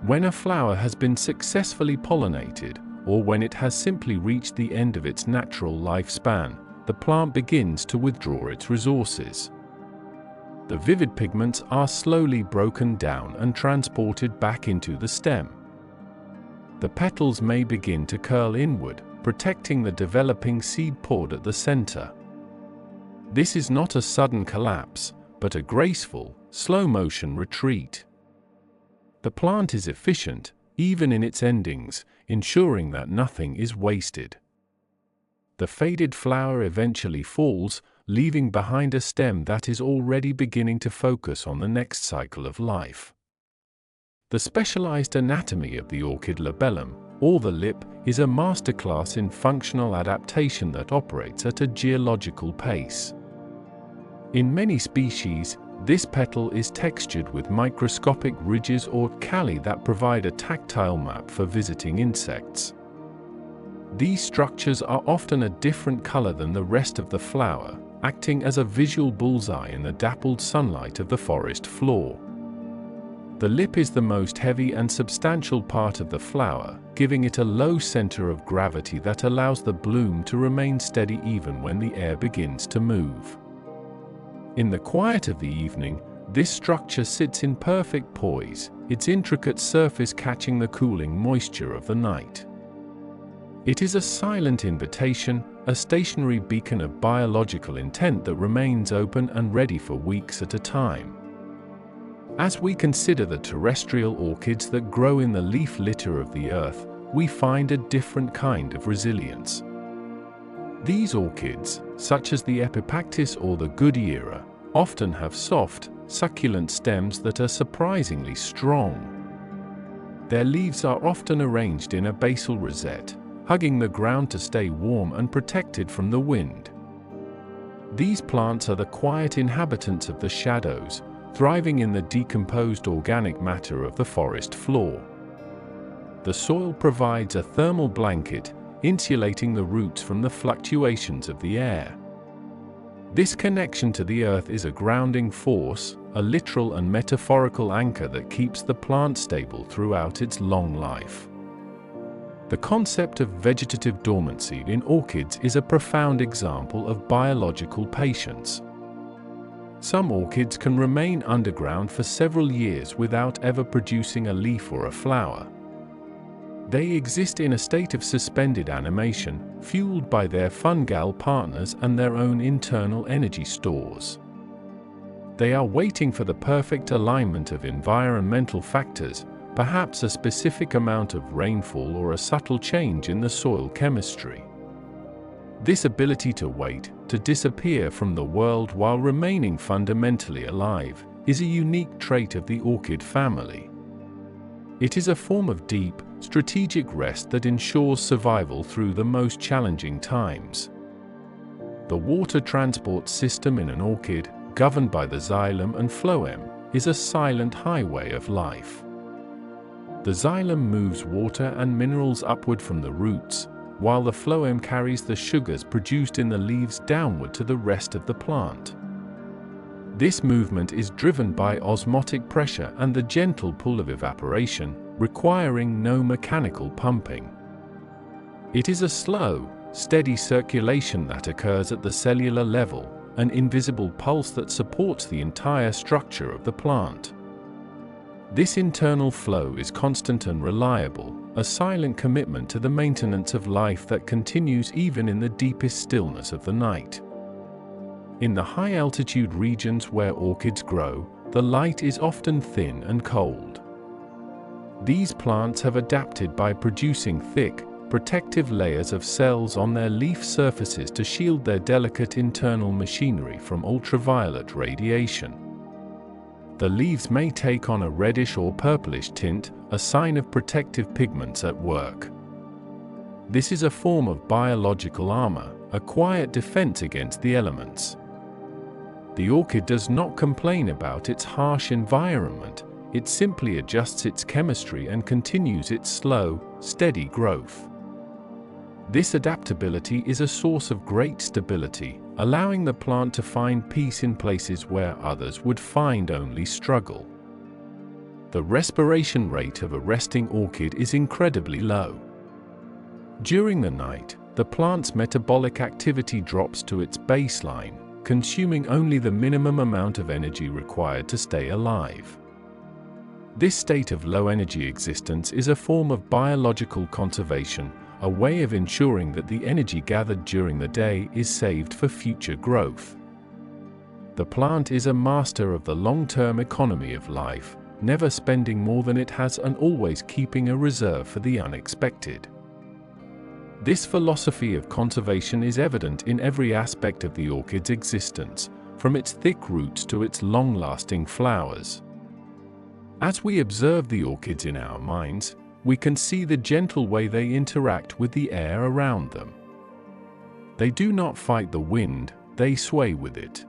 When a flower has been successfully pollinated, or when it has simply reached the end of its natural lifespan, the plant begins to withdraw its resources. The vivid pigments are slowly broken down and transported back into the stem. The petals may begin to curl inward, protecting the developing seed pod at the center. This is not a sudden collapse, but a graceful, slow-motion retreat. The plant is efficient, even in its endings, ensuring that nothing is wasted. The faded flower eventually falls, leaving behind a stem that is already beginning to focus on the next cycle of life. The specialized anatomy of the orchid labellum, or the lip, is a masterclass in functional adaptation that operates at a geological pace. In many species, this petal is textured with microscopic ridges or calli that provide a tactile map for visiting insects. These structures are often a different color than the rest of the flower, acting as a visual bullseye in the dappled sunlight of the forest floor. The lip is the most heavy and substantial part of the flower, giving it a low center of gravity that allows the bloom to remain steady even when the air begins to move. In the quiet of the evening, this structure sits in perfect poise, its intricate surface catching the cooling moisture of the night. It is a silent invitation, a stationary beacon of biological intent that remains open and ready for weeks at a time. As we consider the terrestrial orchids that grow in the leaf litter of the earth, we find a different kind of resilience. These orchids, such as the Epipactis or the Goodyeara, often have soft, succulent stems that are surprisingly strong. Their leaves are often arranged in a basal rosette, hugging the ground to stay warm and protected from the wind. These plants are the quiet inhabitants of the shadows, thriving in the decomposed organic matter of the forest floor. The soil provides a thermal blanket, insulating the roots from the fluctuations of the air. This connection to the earth is a grounding force, a literal and metaphorical anchor that keeps the plant stable throughout its long life. The concept of vegetative dormancy in orchids is a profound example of biological patience. Some orchids can remain underground for several years without ever producing a leaf or a flower. They exist in a state of suspended animation, fueled by their fungal partners and their own internal energy stores. They are waiting for the perfect alignment of environmental factors, perhaps a specific amount of rainfall or a subtle change in the soil chemistry. This ability to wait, to disappear from the world while remaining fundamentally alive, is a unique trait of the orchid family. It is a form of deep, strategic rest that ensures survival through the most challenging times. The water transport system in an orchid, governed by the xylem and phloem, is a silent highway of life. The xylem moves water and minerals upward from the roots, while the phloem carries the sugars produced in the leaves downward to the rest of the plant. This movement is driven by osmotic pressure and the gentle pull of evaporation, requiring no mechanical pumping. It is a slow, steady circulation that occurs at the cellular level, an invisible pulse that supports the entire structure of the plant. This internal flow is constant and reliable, a silent commitment to the maintenance of life that continues even in the deepest stillness of the night. In the high-altitude regions where orchids grow, the light is often thin and cold. These plants have adapted by producing thick, protective layers of cells on their leaf surfaces to shield their delicate internal machinery from ultraviolet radiation. The leaves may take on a reddish or purplish tint, a sign of protective pigments at work. This is a form of biological armor, a quiet defense against the elements. The orchid does not complain about its harsh environment, it simply adjusts its chemistry and continues its slow, steady growth. This adaptability is a source of great stability, allowing the plant to find peace in places where others would find only struggle. The respiration rate of a resting orchid is incredibly low. During the night, the plant's metabolic activity drops to its baseline, consuming only the minimum amount of energy required to stay alive. This state of low-energy existence is a form of biological conservation, a way of ensuring that the energy gathered during the day is saved for future growth. The plant is a master of the long-term economy of life, never spending more than it has and always keeping a reserve for the unexpected. This philosophy of conservation is evident in every aspect of the orchid's existence, from its thick roots to its long-lasting flowers. As we observe the orchids in our minds, we can see the gentle way they interact with the air around them. They do not fight the wind, they sway with it.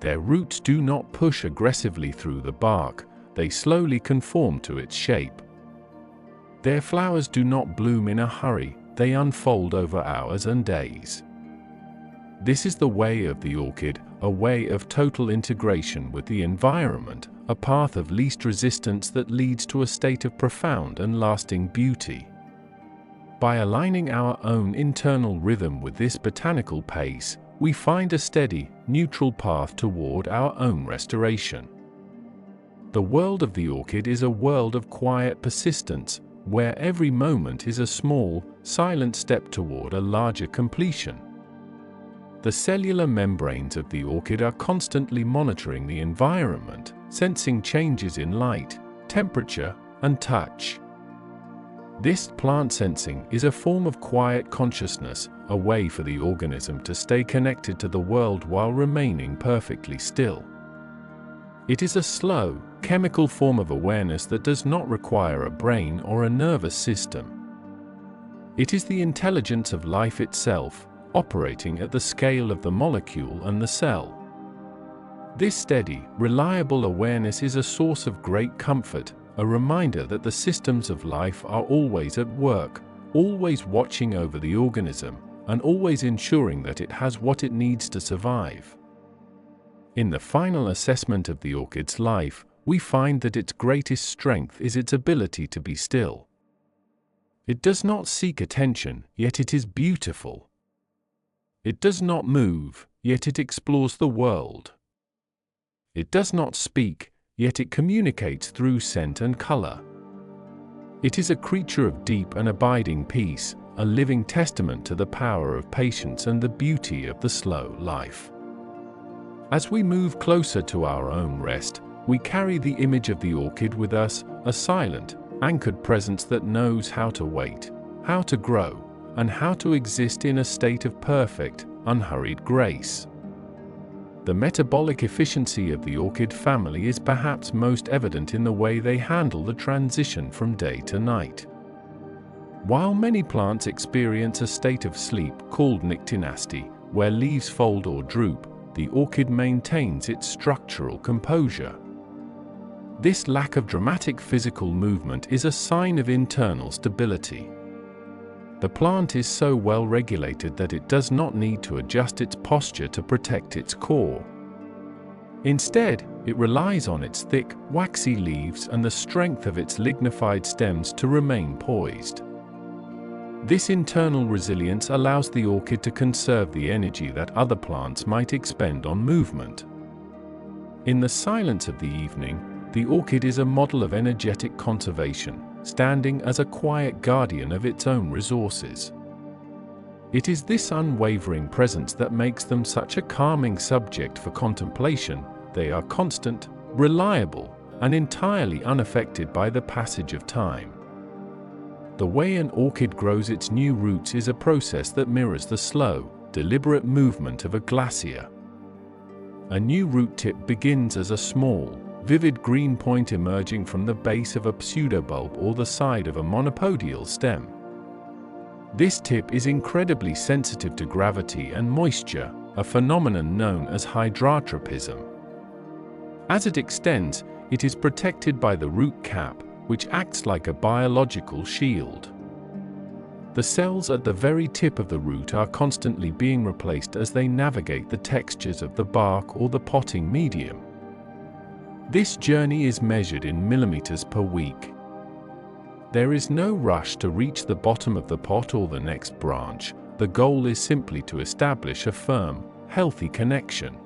Their roots do not push aggressively through the bark, they slowly conform to its shape. Their flowers do not bloom in a hurry, they unfold over hours and days. This is the way of the orchid, a way of total integration with the environment, a path of least resistance that leads to a state of profound and lasting beauty. By aligning our own internal rhythm with this botanical pace, we find a steady, neutral path toward our own restoration. The world of the orchid is a world of quiet persistence, where every moment is a small, silent step toward a larger completion. The cellular membranes of the orchid are constantly monitoring the environment, sensing changes in light, temperature, and touch. This plant sensing is a form of quiet consciousness, a way for the organism to stay connected to the world while remaining perfectly still. It is a slow, chemical form of awareness that does not require a brain or a nervous system. It is the intelligence of life itself, operating at the scale of the molecule and the cell. This steady, reliable awareness is a source of great comfort, a reminder that the systems of life are always at work, always watching over the organism, and always ensuring that it has what it needs to survive. In the final assessment of the orchid's life, we find that its greatest strength is its ability to be still. It does not seek attention, yet it is beautiful. It does not move, yet it explores the world. It does not speak, yet it communicates through scent and color. It is a creature of deep and abiding peace, a living testament to the power of patience and the beauty of the slow life. As we move closer to our own rest, we carry the image of the orchid with us, a silent, anchored presence that knows how to wait, how to grow, and how to exist in a state of perfect, unhurried grace. The metabolic efficiency of the orchid family is perhaps most evident in the way they handle the transition from day to night. While many plants experience a state of sleep called nyctinasty, where leaves fold or droop, the orchid maintains its structural composure. This lack of dramatic physical movement is a sign of internal stability. The plant is so well regulated that it does not need to adjust its posture to protect its core. Instead, it relies on its thick, waxy leaves and the strength of its lignified stems to remain poised. This internal resilience allows the orchid to conserve the energy that other plants might expend on movement. In the silence of the evening, the orchid is a model of energetic conservation, standing as a quiet guardian of its own resources. It is this unwavering presence that makes them such a calming subject for contemplation. They are constant, reliable, and entirely unaffected by the passage of time. The way an orchid grows its new roots is a process that mirrors the slow, deliberate movement of a glacier. A new root tip begins as a small, vivid green point emerging from the base of a pseudobulb or the side of a monopodial stem. This tip is incredibly sensitive to gravity and moisture, a phenomenon known as hydrotropism. As it extends, it is protected by the root cap, which acts like a biological shield. The cells at the very tip of the root are constantly being replaced as they navigate the textures of the bark or the potting medium. This journey is measured in millimeters per week. There is no rush to reach the bottom of the pot or the next branch. The goal is simply to establish a firm, healthy connection.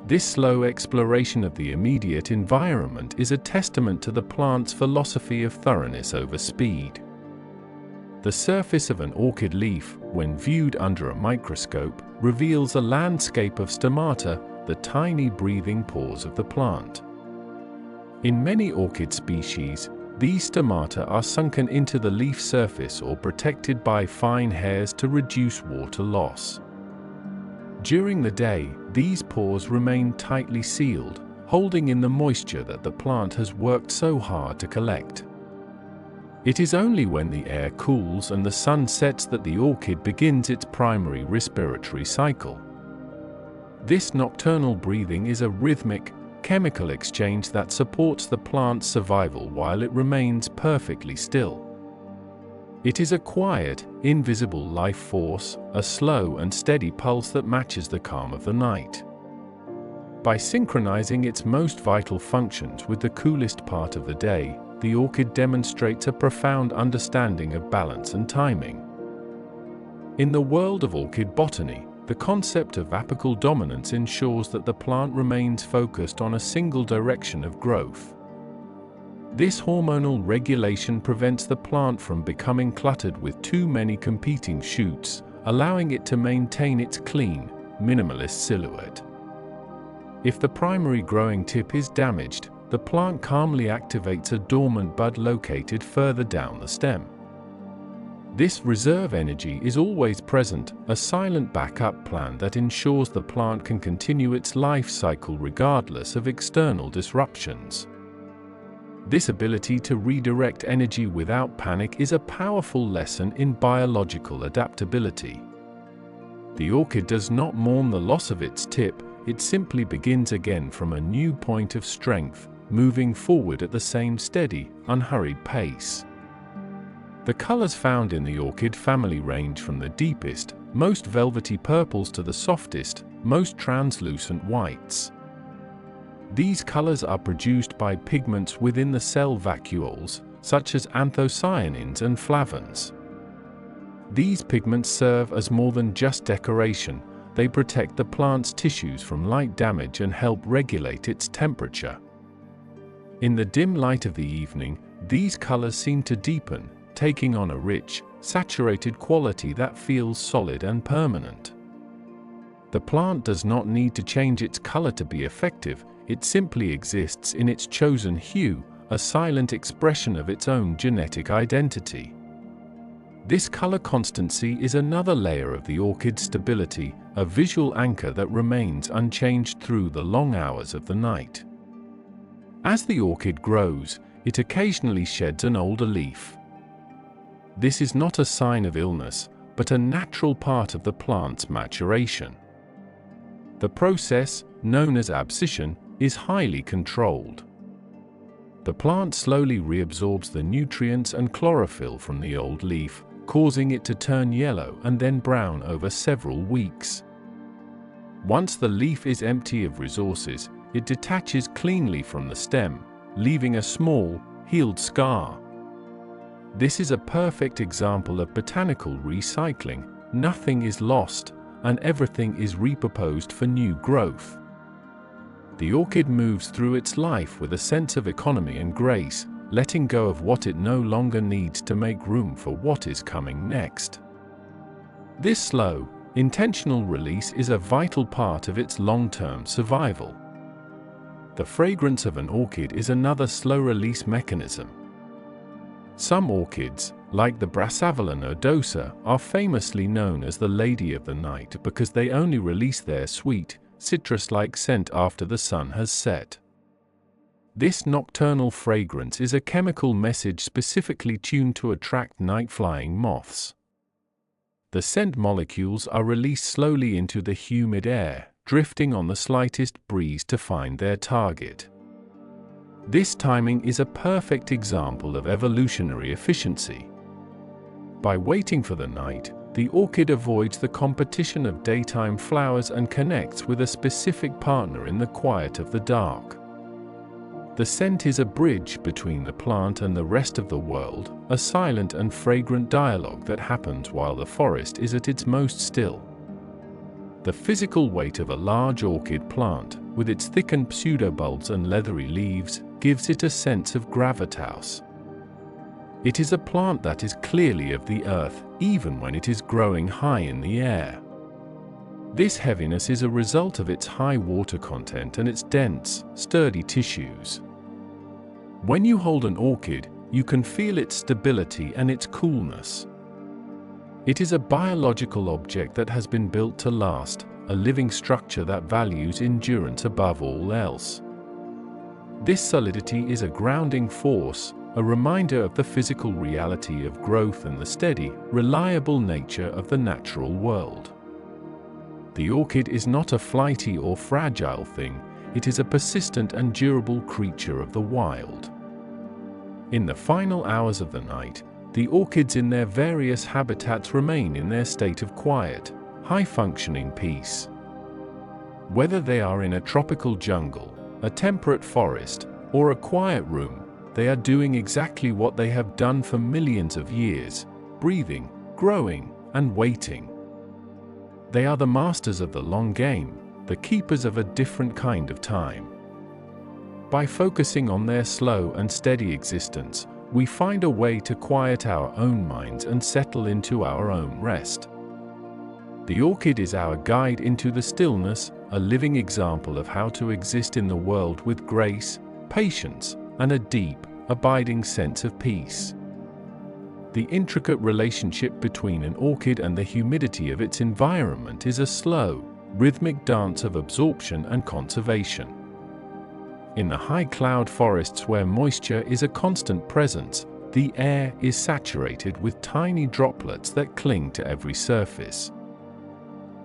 This slow exploration of the immediate environment is a testament to the plant's philosophy of thoroughness over speed. The surface of an orchid leaf, when viewed under a microscope, reveals a landscape of stomata, the tiny breathing pores of the plant. In many orchid species, these stomata are sunken into the leaf surface or protected by fine hairs to reduce water loss. During the day, these pores remain tightly sealed, holding in the moisture that the plant has worked so hard to collect. It is only when the air cools and the sun sets that the orchid begins its primary respiratory cycle. This nocturnal breathing is a rhythmic, chemical exchange that supports the plant's survival while it remains perfectly still. It is a quiet, invisible life force, a slow and steady pulse that matches the calm of the night. By synchronizing its most vital functions with the coolest part of the day, the orchid demonstrates a profound understanding of balance and timing. In the world of orchid botany, the concept of apical dominance ensures that the plant remains focused on a single direction of growth. This hormonal regulation prevents the plant from becoming cluttered with too many competing shoots, allowing it to maintain its clean, minimalist silhouette. If the primary growing tip is damaged, the plant calmly activates a dormant bud located further down the stem. This reserve energy is always present, a silent backup plan that ensures the plant can continue its life cycle regardless of external disruptions. This ability to redirect energy without panic is a powerful lesson in biological adaptability. The orchid does not mourn the loss of its tip, it simply begins again from a new point of strength, moving forward at the same steady, unhurried pace. The colors found in the orchid family range from the deepest, most velvety purples to the softest, most translucent whites. These colors are produced by pigments within the cell vacuoles, such as anthocyanins and flavins. These pigments serve as more than just decoration, they protect the plant's tissues from light damage and help regulate its temperature. In the dim light of the evening, these colors seem to deepen, taking on a rich, saturated quality that feels solid and permanent. The plant does not need to change its color to be effective, it simply exists in its chosen hue, a silent expression of its own genetic identity. This color constancy is another layer of the orchid's stability, a visual anchor that remains unchanged through the long hours of the night. As the orchid grows, it occasionally sheds an older leaf. This is not a sign of illness, but a natural part of the plant's maturation. The process, known as abscission, is highly controlled. The plant slowly reabsorbs the nutrients and chlorophyll from the old leaf, causing it to turn yellow and then brown over several weeks. Once the leaf is empty of resources, it detaches cleanly from the stem, leaving a small, healed scar. This is a perfect example of botanical recycling. Nothing is lost, and everything is repurposed for new growth. The orchid moves through its life with a sense of economy and grace, letting go of what it no longer needs to make room for what is coming next. This slow, intentional release is a vital part of its long-term survival. The fragrance of an orchid is another slow-release mechanism. Some orchids, like the Brassavola nodosa, are famously known as the Lady of the Night because they only release their sweet, citrus-like scent after the sun has set. This nocturnal fragrance is a chemical message specifically tuned to attract night-flying moths. The scent molecules are released slowly into the humid air, drifting on the slightest breeze to find their target. This timing is a perfect example of evolutionary efficiency. By waiting for the night, the orchid avoids the competition of daytime flowers and connects with a specific partner in the quiet of the dark. The scent is a bridge between the plant and the rest of the world, a silent and fragrant dialogue that happens while the forest is at its most still. The physical weight of a large orchid plant, with its thickened pseudobulbs and leathery leaves, gives it a sense of gravitas. It is a plant that is clearly of the earth, even when it is growing high in the air. This heaviness is a result of its high water content and its dense, sturdy tissues. When you hold an orchid, you can feel its stability and its coolness. It is a biological object that has been built to last, a living structure that values endurance above all else. This solidity is a grounding force, a reminder of the physical reality of growth and the steady, reliable nature of the natural world. The orchid is not a flighty or fragile thing, it is a persistent and durable creature of the wild. In the final hours of the night, the orchids in their various habitats remain in their state of quiet, high-functioning peace. Whether they are in a tropical jungle, a temperate forest, or a quiet room, they are doing exactly what they have done for millions of years, breathing, growing, and waiting. They are the masters of the long game, the keepers of a different kind of time. By focusing on their slow and steady existence, we find a way to quiet our own minds and settle into our own rest. The orchid is our guide into the stillness, a living example of how to exist in the world with grace, patience, and a deep, abiding sense of peace. The intricate relationship between an orchid and the humidity of its environment is a slow, rhythmic dance of absorption and conservation. In the high cloud forests where moisture is a constant presence, the air is saturated with tiny droplets that cling to every surface.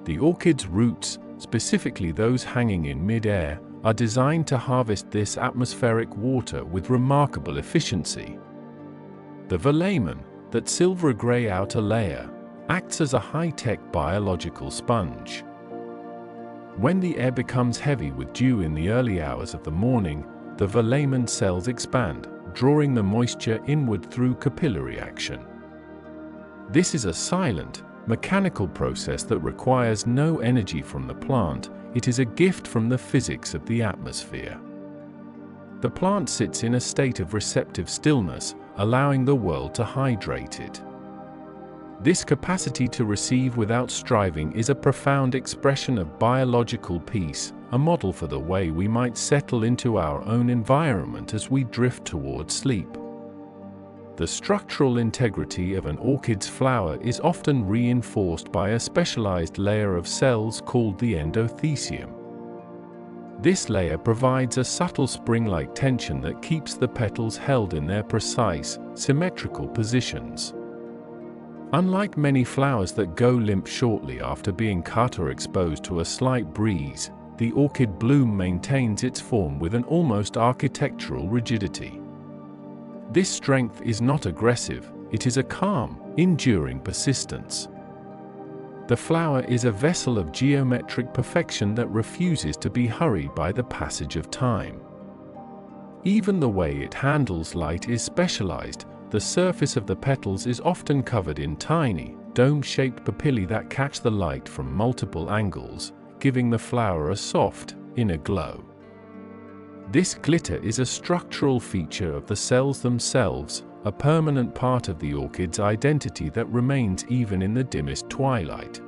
The orchid's roots, specifically those hanging in mid-air, are designed to harvest this atmospheric water with remarkable efficiency. The velamen, that silver-gray outer layer, acts as a high-tech biological sponge. When the air becomes heavy with dew in the early hours of the morning, the velamen cells expand, drawing the moisture inward through capillary action. This is a silent, mechanical process that requires no energy from the plant. It is a gift from the physics of the atmosphere. The plant sits in a state of receptive stillness, allowing the world to hydrate it. This capacity to receive without striving is a profound expression of biological peace, a model for the way we might settle into our own environment as we drift towards sleep. The structural integrity of an orchid's flower is often reinforced by a specialized layer of cells called the endothecium. This layer provides a subtle spring-like tension that keeps the petals held in their precise, symmetrical positions. Unlike many flowers that go limp shortly after being cut or exposed to a slight breeze, the orchid bloom maintains its form with an almost architectural rigidity. This strength is not aggressive, it is a calm, enduring persistence. The flower is a vessel of geometric perfection that refuses to be hurried by the passage of time. Even the way it handles light is specialized. The surface of the petals is often covered in tiny, dome-shaped papillae that catch the light from multiple angles, giving the flower a soft, inner glow. This glitter is a structural feature of the cells themselves, a permanent part of the orchid's identity that remains even in the dimmest twilight.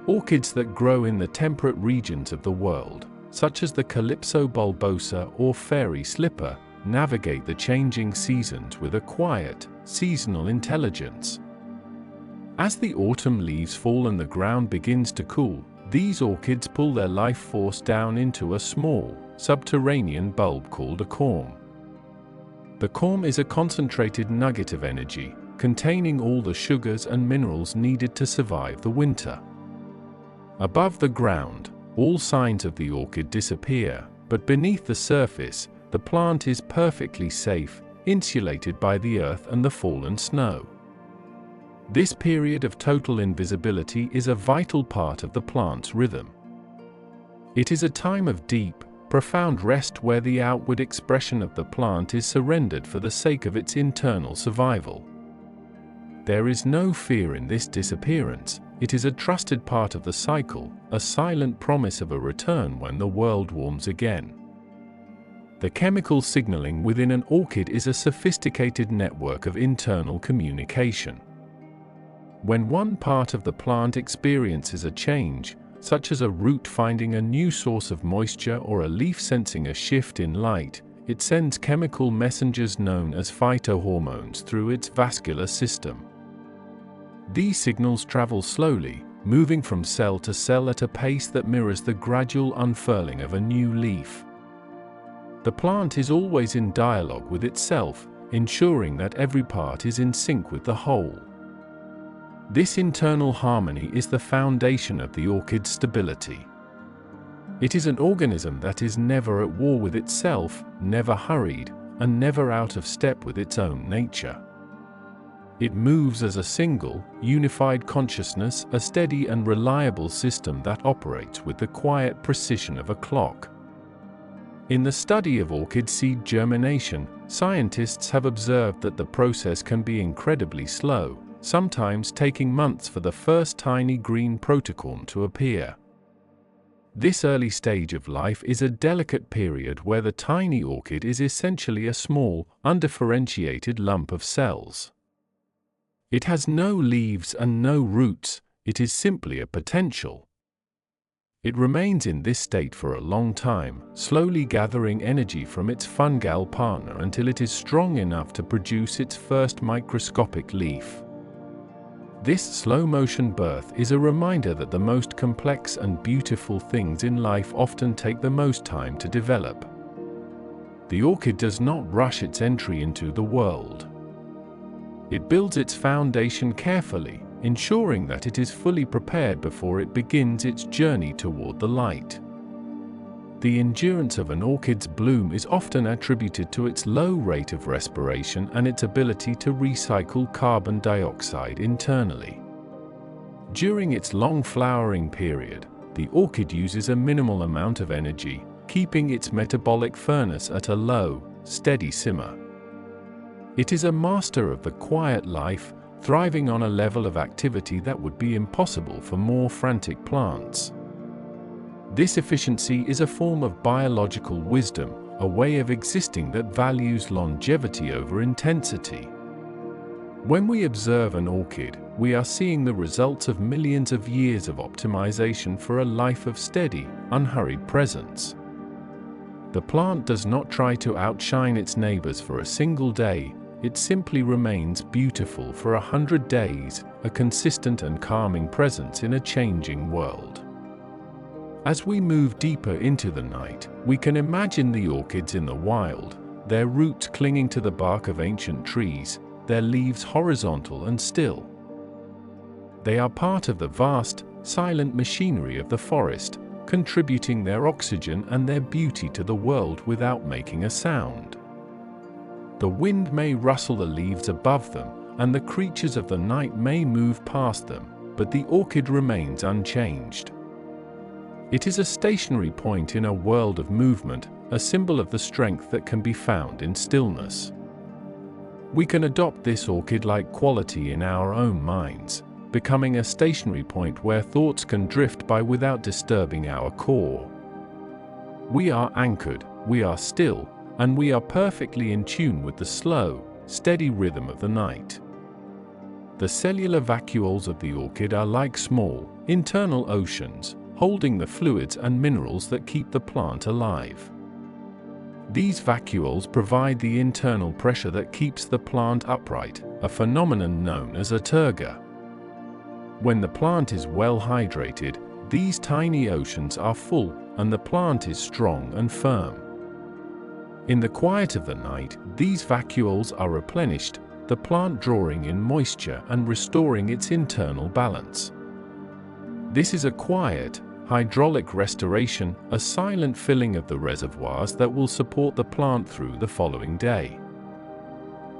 Orchids that grow in the temperate regions of the world, such as the Calypso bulbosa or fairy slipper, navigate the changing seasons with a quiet, seasonal intelligence. As the autumn leaves fall and the ground begins to cool, these orchids pull their life force down into a small, subterranean bulb called a corm. The corm is a concentrated nugget of energy, containing all the sugars and minerals needed to survive the winter. Above the ground, all signs of the orchid disappear, but beneath the surface, the plant is perfectly safe, insulated by the earth and the fallen snow. This period of total invisibility is a vital part of the plant's rhythm. It is a time of deep, profound rest where the outward expression of the plant is surrendered for the sake of its internal survival. There is no fear in this disappearance. It is a trusted part of the cycle, a silent promise of a return when the world warms again. The chemical signaling within an orchid is a sophisticated network of internal communication. When one part of the plant experiences a change, such as a root finding a new source of moisture or a leaf sensing a shift in light, it sends chemical messengers known as phytohormones through its vascular system. These signals travel slowly, moving from cell to cell at a pace that mirrors the gradual unfurling of a new leaf. The plant is always in dialogue with itself, ensuring that every part is in sync with the whole. This internal harmony is the foundation of the orchid's stability. It is an organism that is never at war with itself, never hurried, and never out of step with its own nature. It moves as a single, unified consciousness, a steady and reliable system that operates with the quiet precision of a clock. In the study of orchid seed germination, scientists have observed that the process can be incredibly slow, sometimes taking months for the first tiny green protocorm to appear. This early stage of life is a delicate period where the tiny orchid is essentially a small, undifferentiated lump of cells. It has no leaves and no roots, It is simply a potential. It remains in this state for a long time, slowly gathering energy from its fungal partner until it is strong enough to produce its first microscopic leaf. This slow-motion birth is a reminder that the most complex and beautiful things in life often take the most time to develop. The orchid does not rush its entry into the world. It builds its foundation carefully, ensuring that it is fully prepared before it begins its journey toward the light. The endurance of an orchid's bloom is often attributed to its low rate of respiration and its ability to recycle carbon dioxide internally. During its long flowering period, the orchid uses a minimal amount of energy, keeping its metabolic furnace at a low, steady simmer. It is a master of the quiet life, thriving on a level of activity that would be impossible for more frantic plants. This efficiency is a form of biological wisdom, a way of existing that values longevity over intensity. When we observe an orchid, we are seeing the results of millions of years of optimization for a life of steady, unhurried presence. The plant does not try to outshine its neighbors for a single day, it simply remains beautiful for 100 days, a consistent and calming presence in a changing world. As we move deeper into the night, we can imagine the orchids in the wild, their roots clinging to the bark of ancient trees, their leaves horizontal and still. They are part of the vast, silent machinery of the forest, contributing their oxygen and their beauty to the world without making a sound. The wind may rustle the leaves above them, and the creatures of the night may move past them, but the orchid remains unchanged. It is a stationary point in a world of movement, a symbol of the strength that can be found in stillness. We can adopt this orchid-like quality in our own minds, becoming a stationary point where thoughts can drift by without disturbing our core. We are anchored, we are still, and we are perfectly in tune with the slow, steady rhythm of the night. The cellular vacuoles of the orchid are like small, internal oceans, holding the fluids and minerals that keep the plant alive. These vacuoles provide the internal pressure that keeps the plant upright, a phenomenon known as a turgor. When the plant is well hydrated, these tiny oceans are full, and the plant is strong and firm. In the quiet of the night, these vacuoles are replenished, the plant drawing in moisture and restoring its internal balance. This is a quiet, hydraulic restoration, a silent filling of the reservoirs that will support the plant through the following day.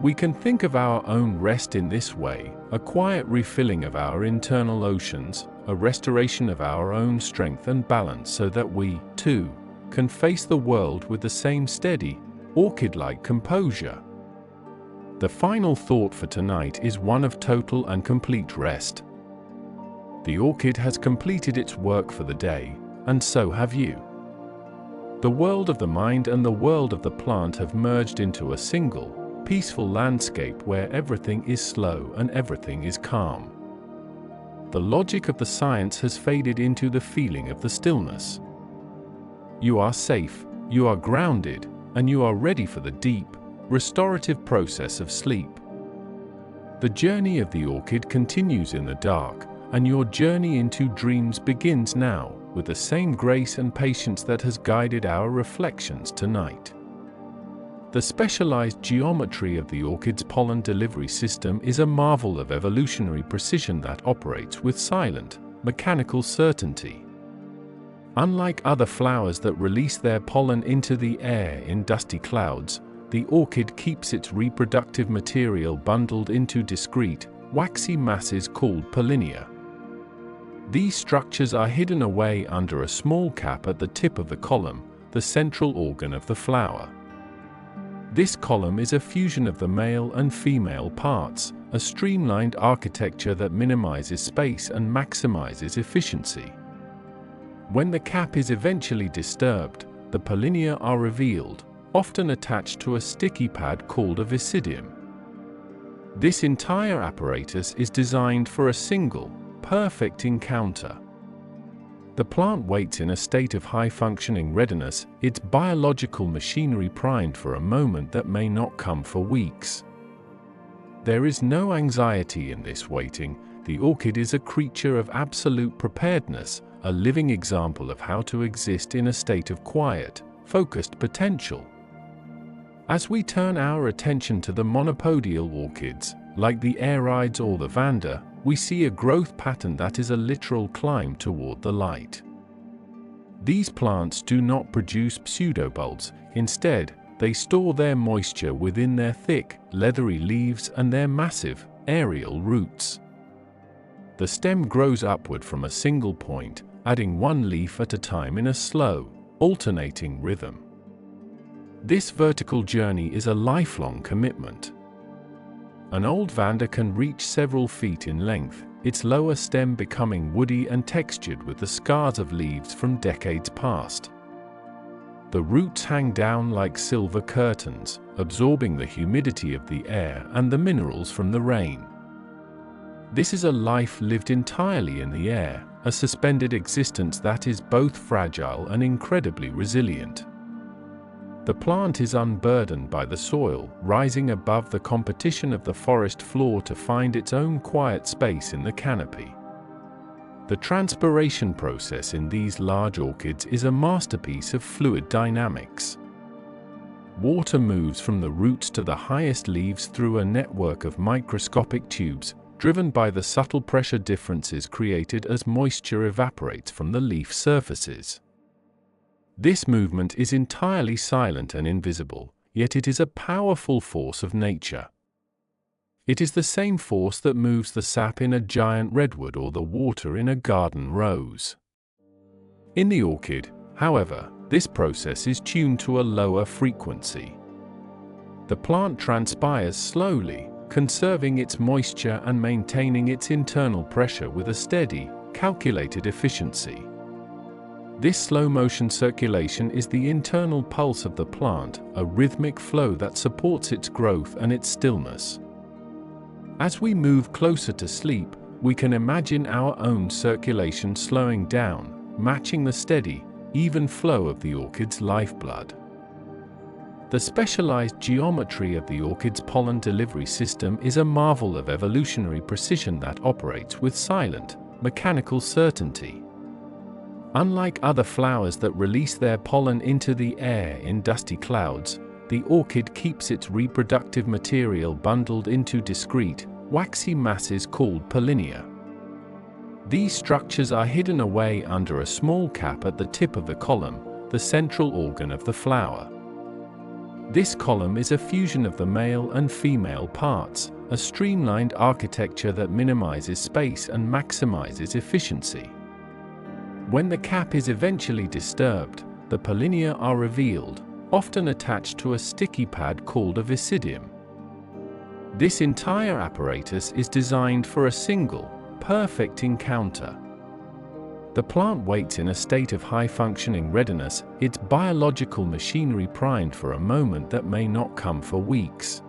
We can think of our own rest in this way, a quiet refilling of our internal oceans, a restoration of our own strength and balance so that we, too, can face the world with the same steady, orchid-like composure. The final thought for tonight is one of total and complete rest. The orchid has completed its work for the day, and so have you. The world of the mind and the world of the plant have merged into a single, peaceful landscape where everything is slow and everything is calm. The logic of the science has faded into the feeling of the stillness. You are safe, you are grounded, and you are ready for the deep, restorative process of sleep. The journey of the orchid continues in the dark, and your journey into dreams begins now, with the same grace and patience that has guided our reflections tonight. The specialized geometry of the orchid's pollen delivery system is a marvel of evolutionary precision that operates with silent, mechanical certainty. Unlike other flowers that release their pollen into the air in dusty clouds, the orchid keeps its reproductive material bundled into discrete, waxy masses called pollinia. These structures are hidden away under a small cap at the tip of the column, the central organ of the flower. This column is a fusion of the male and female parts, a streamlined architecture that minimizes space and maximizes efficiency. When the cap is eventually disturbed, the pollinia are revealed, often attached to a sticky pad called a visidium. This entire apparatus is designed for a single, perfect encounter. The plant waits in a state of high-functioning readiness, its biological machinery primed for a moment that may not come for weeks. There is no anxiety in this waiting. The orchid is a creature of absolute preparedness, a living example of how to exist in a state of quiet, focused potential. As we turn our attention to the monopodial orchids, like the Orchids or the Vanda, we see a growth pattern that is a literal climb toward the light. These plants do not produce pseudobulbs. Instead, they store their moisture within their thick, leathery leaves and their massive, aerial roots. The stem grows upward from a single point, adding one leaf at a time in a slow, alternating rhythm. This vertical journey is a lifelong commitment. An old Vanda can reach several feet in length, its lower stem becoming woody and textured with the scars of leaves from decades past. The roots hang down like silver curtains, absorbing the humidity of the air and the minerals from the rain. This is a life lived entirely in the air, a suspended existence that is both fragile and incredibly resilient. The plant is unburdened by the soil, rising above the competition of the forest floor to find its own quiet space in the canopy. The transpiration process in these large orchids is a masterpiece of fluid dynamics. Water moves from the roots to the highest leaves through a network of microscopic tubes, driven by the subtle pressure differences created as moisture evaporates from the leaf surfaces. This movement is entirely silent and invisible, yet it is a powerful force of nature. It is the same force that moves the sap in a giant redwood or the water in a garden rose. In the orchid, however, this process is tuned to a lower frequency. The plant transpires slowly, conserving its moisture and maintaining its internal pressure with a steady, calculated efficiency. This slow-motion circulation is the internal pulse of the plant, a rhythmic flow that supports its growth and its stillness. As we move closer to sleep, we can imagine our own circulation slowing down, matching the steady, even flow of the orchid's lifeblood. The specialized geometry of the orchid's pollen delivery system is a marvel of evolutionary precision that operates with silent, mechanical certainty. Unlike other flowers that release their pollen into the air in dusty clouds, the orchid keeps its reproductive material bundled into discrete, waxy masses called pollinia. These structures are hidden away under a small cap at the tip of the column, the central organ of the flower. This column is a fusion of the male and female parts, a streamlined architecture that minimizes space and maximizes efficiency. When the cap is eventually disturbed, the pollinia are revealed, often attached to a sticky pad called a visidium. This entire apparatus is designed for a single, perfect encounter. The plant waits in a state of high-functioning readiness, its biological machinery primed for a moment that may not come for weeks.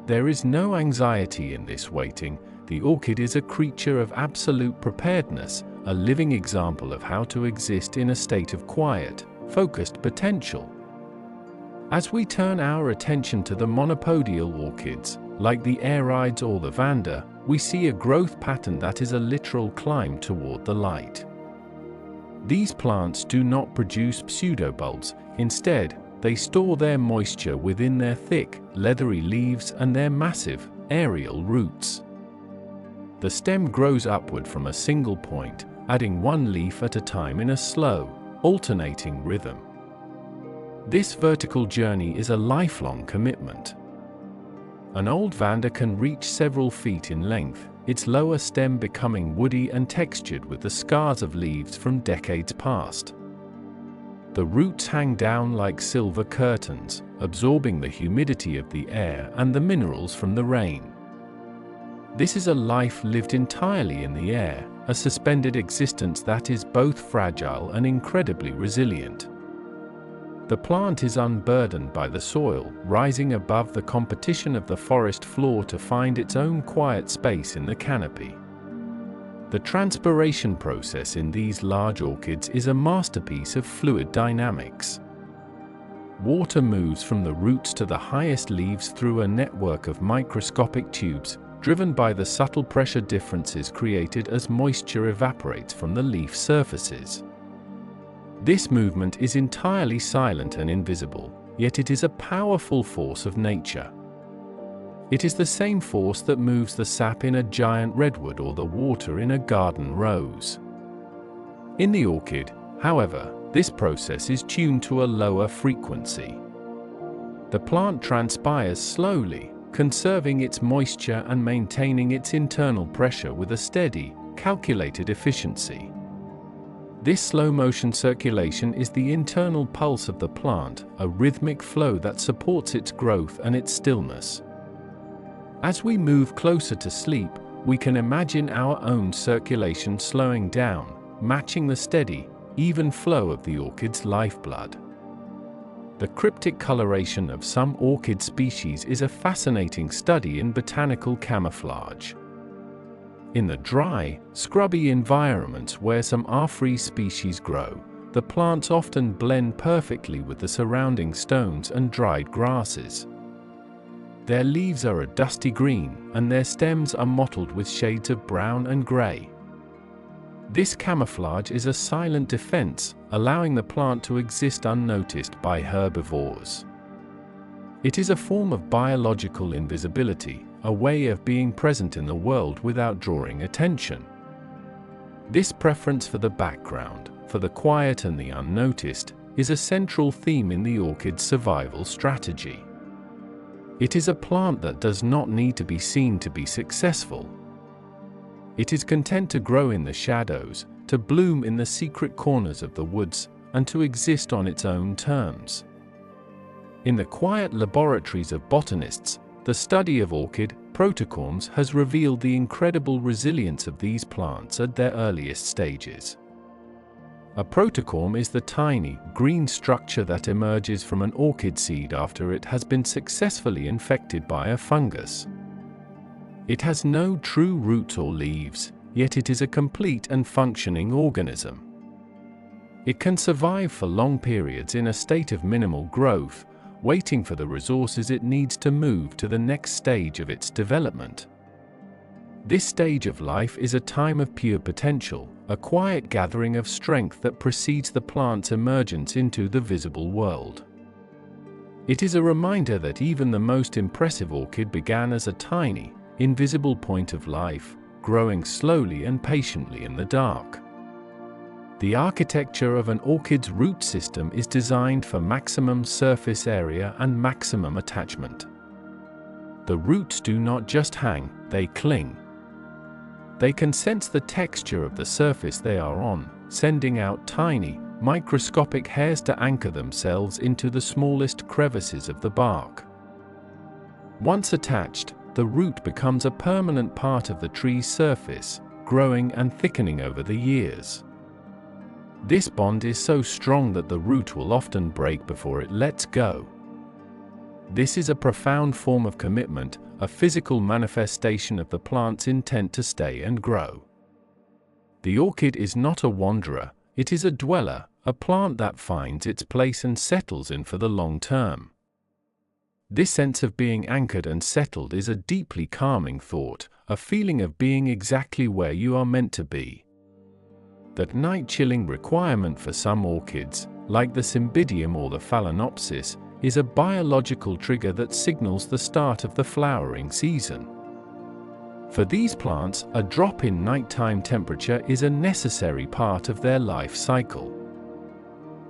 There is no anxiety in this waiting. The orchid is a creature of absolute preparedness, a living example of how to exist in a state of quiet, focused potential. As we turn our attention to the monopodial orchids, like the Orchids or the Vanda, we see a growth pattern that is a literal climb toward the light. These plants do not produce pseudobulbs. Instead, they store their moisture within their thick, leathery leaves and their massive, aerial roots. The stem grows upward from a single point, adding one leaf at a time in a slow, alternating rhythm. This vertical journey is a lifelong commitment. An old Vanda can reach several feet in length, its lower stem becoming woody and textured with the scars of leaves from decades past. The roots hang down like silver curtains, absorbing the humidity of the air and the minerals from the rain. This is a life lived entirely in the air, a suspended existence that is both fragile and incredibly resilient. The plant is unburdened by the soil, rising above the competition of the forest floor to find its own quiet space in the canopy. The transpiration process in these large orchids is a masterpiece of fluid dynamics. Water moves from the roots to the highest leaves through a network of microscopic tubes, driven by the subtle pressure differences created as moisture evaporates from the leaf surfaces. This movement is entirely silent and invisible, yet it is a powerful force of nature. It is the same force that moves the sap in a giant redwood or the water in a garden rose. In the orchid, however, this process is tuned to a lower frequency. The plant transpires slowly, conserving its moisture and maintaining its internal pressure with a steady, calculated efficiency. This slow-motion circulation is the internal pulse of the plant, a rhythmic flow that supports its growth and its stillness. As we move closer to sleep, we can imagine our own circulation slowing down, matching the steady, even flow of the orchid's lifeblood. The cryptic coloration of some orchid species is a fascinating study in botanical camouflage. In the dry, scrubby environments where some R-free species grow, the plants often blend perfectly with the surrounding stones and dried grasses. Their leaves are a dusty green, and their stems are mottled with shades of brown and gray. This camouflage is a silent defense, allowing the plant to exist unnoticed by herbivores. It is a form of biological invisibility, a way of being present in the world without drawing attention. This preference for the background, for the quiet and the unnoticed, is a central theme in the orchid's survival strategy. It is a plant that does not need to be seen to be successful. It is content to grow in the shadows, to bloom in the secret corners of the woods, and to exist on its own terms. In the quiet laboratories of botanists, the study of orchid protocorms has revealed the incredible resilience of these plants at their earliest stages. A protocorm is the tiny, green structure that emerges from an orchid seed after it has been successfully infected by a fungus. It has no true roots or leaves, yet it is a complete and functioning organism. It can survive for long periods in a state of minimal growth, waiting for the resources it needs to move to the next stage of its development. This stage of life is a time of pure potential, a quiet gathering of strength that precedes the plant's emergence into the visible world. It is a reminder that even the most impressive orchid began as a tiny, invisible point of life, growing slowly and patiently in the dark. The architecture of an orchid's root system is designed for maximum surface area and maximum attachment. The roots do not just hang, they cling. They can sense the texture of the surface they are on, sending out tiny, microscopic hairs to anchor themselves into the smallest crevices of the bark. Once attached, the root becomes a permanent part of the tree's surface, growing and thickening over the years. This bond is so strong that the root will often break before it lets go. This is a profound form of commitment, a physical manifestation of the plant's intent to stay and grow. The orchid is not a wanderer, it is a dweller, a plant that finds its place and settles in for the long term. This sense of being anchored and settled is a deeply calming thought, a feeling of being exactly where you are meant to be. That night-chilling requirement for some orchids, like the Cymbidium or the Phalaenopsis, is a biological trigger that signals the start of the flowering season. For these plants, a drop in nighttime temperature is a necessary part of their life cycle.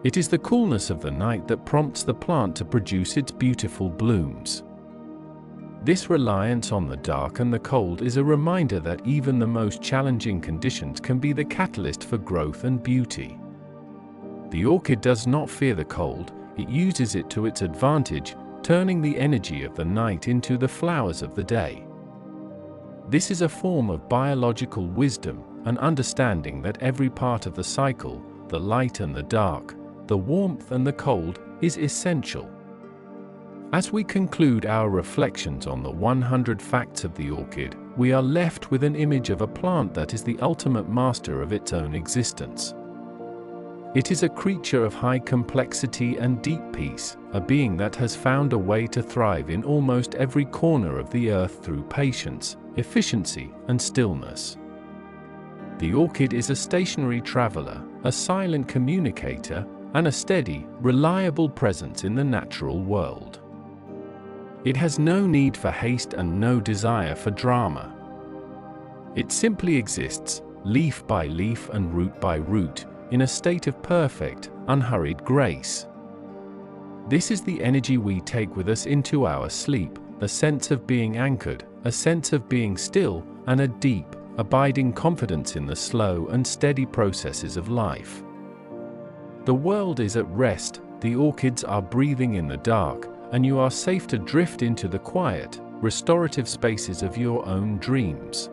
It is the coolness of the night that prompts the plant to produce its beautiful blooms. This reliance on the dark and the cold is a reminder that even the most challenging conditions can be the catalyst for growth and beauty. The orchid does not fear the cold, it uses it to its advantage, turning the energy of the night into the flowers of the day. This is a form of biological wisdom, an understanding that every part of the cycle, the light and the dark, the warmth and the cold, is essential. As we conclude our reflections on the 100 facts of the orchid, we are left with an image of a plant that is the ultimate master of its own existence. It is a creature of high complexity and deep peace, a being that has found a way to thrive in almost every corner of the earth through patience, efficiency, and stillness. The orchid is a stationary traveler, a silent communicator, and a steady, reliable presence in the natural world. It has no need for haste and no desire for drama. It simply exists, leaf by leaf and root by root, in a state of perfect, unhurried grace. This is the energy we take with us into our sleep, a sense of being anchored, a sense of being still, and a deep, abiding confidence in the slow and steady processes of life. The world is at rest, the orchids are breathing in the dark, and you are safe to drift into the quiet, restorative spaces of your own dreams.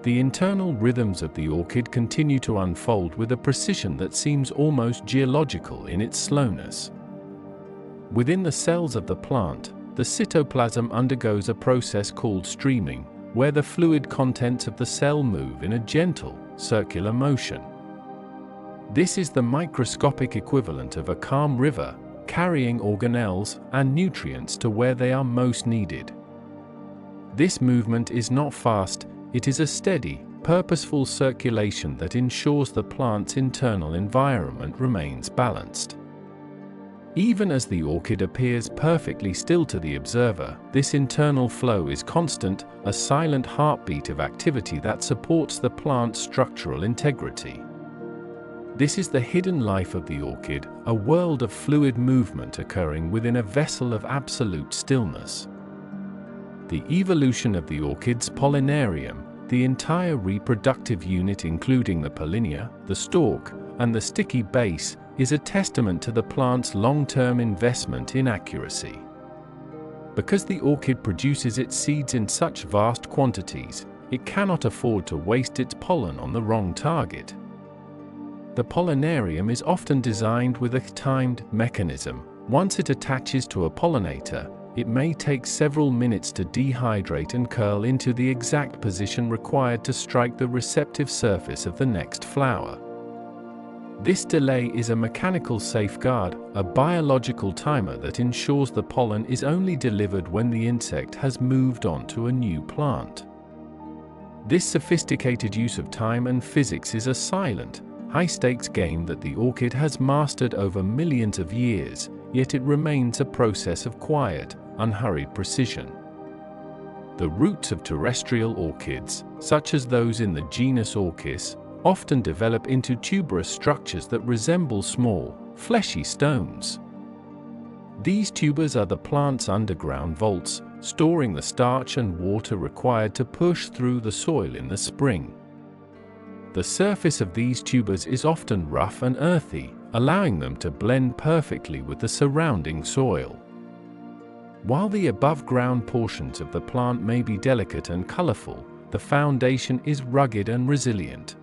The internal rhythms of the orchid continue to unfold with a precision that seems almost geological in its slowness. Within the cells of the plant, the cytoplasm undergoes a process called streaming, where the fluid contents of the cell move in a gentle, circular motion. This is the microscopic equivalent of a calm river, carrying organelles and nutrients to where they are most needed. This movement is not fast, it is a steady, purposeful circulation that ensures the plant's internal environment remains balanced. Even as the orchid appears perfectly still to the observer, this internal flow is constant, a silent heartbeat of activity that supports the plant's structural integrity. This is the hidden life of the orchid, a world of fluid movement occurring within a vessel of absolute stillness. The evolution of the orchid's pollinarium, the entire reproductive unit including the pollinia, the stalk, and the sticky base, is a testament to the plant's long-term investment in accuracy. Because the orchid produces its seeds in such vast quantities, it cannot afford to waste its pollen on the wrong target. The pollinarium is often designed with a timed mechanism. Once it attaches to a pollinator, it may take several minutes to dehydrate and curl into the exact position required to strike the receptive surface of the next flower. This delay is a mechanical safeguard, a biological timer that ensures the pollen is only delivered when the insect has moved on to a new plant. This sophisticated use of time and physics is a silent, high-stakes game that the orchid has mastered over millions of years, yet it remains a process of quiet, unhurried precision. The roots of terrestrial orchids, such as those in the genus Orchis, often develop into tuberous structures that resemble small, fleshy stones. These tubers are the plant's underground vaults, storing the starch and water required to push through the soil in the spring. The surface of these tubers is often rough and earthy, allowing them to blend perfectly with the surrounding soil. While the above-ground portions of the plant may be delicate and colorful, the foundation is rugged and resilient.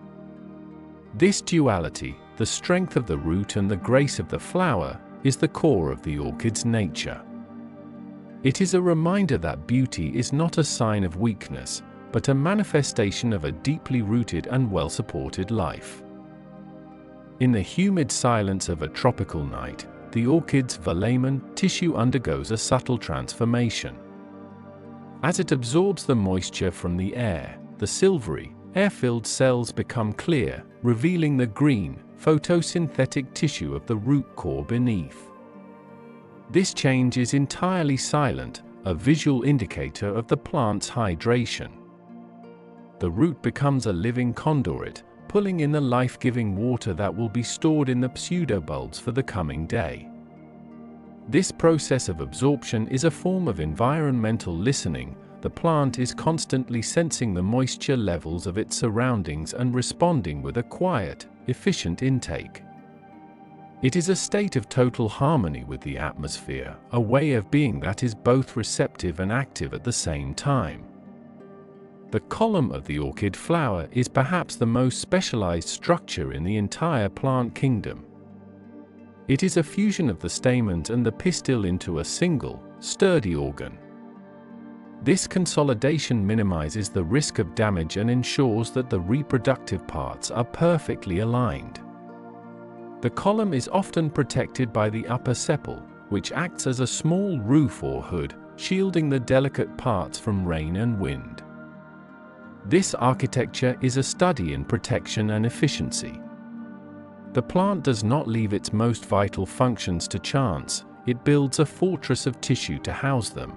This duality, the strength of the root and the grace of the flower, is the core of the orchid's nature. It is a reminder that beauty is not a sign of weakness, but a manifestation of a deeply rooted and well-supported life. In the humid silence of a tropical night, the orchid's velamen tissue undergoes a subtle transformation. As it absorbs the moisture from the air, the silvery, air-filled cells become clear, revealing the green, photosynthetic tissue of the root core beneath. This change is entirely silent, a visual indicator of the plant's hydration. The root becomes a living conduit, pulling in the life-giving water that will be stored in the pseudobulbs for the coming day. This process of absorption is a form of environmental listening. The plant is constantly sensing the moisture levels of its surroundings and responding with a quiet, efficient intake. It is a state of total harmony with the atmosphere, a way of being that is both receptive and active at the same time. The column of the orchid flower is perhaps the most specialized structure in the entire plant kingdom. It is a fusion of the stamens and the pistil into a single, sturdy organ. This consolidation minimizes the risk of damage and ensures that the reproductive parts are perfectly aligned. The column is often protected by the upper sepal, which acts as a small roof or hood, shielding the delicate parts from rain and wind. This architecture is a study in protection and efficiency. The plant does not leave its most vital functions to chance, it builds a fortress of tissue to house them.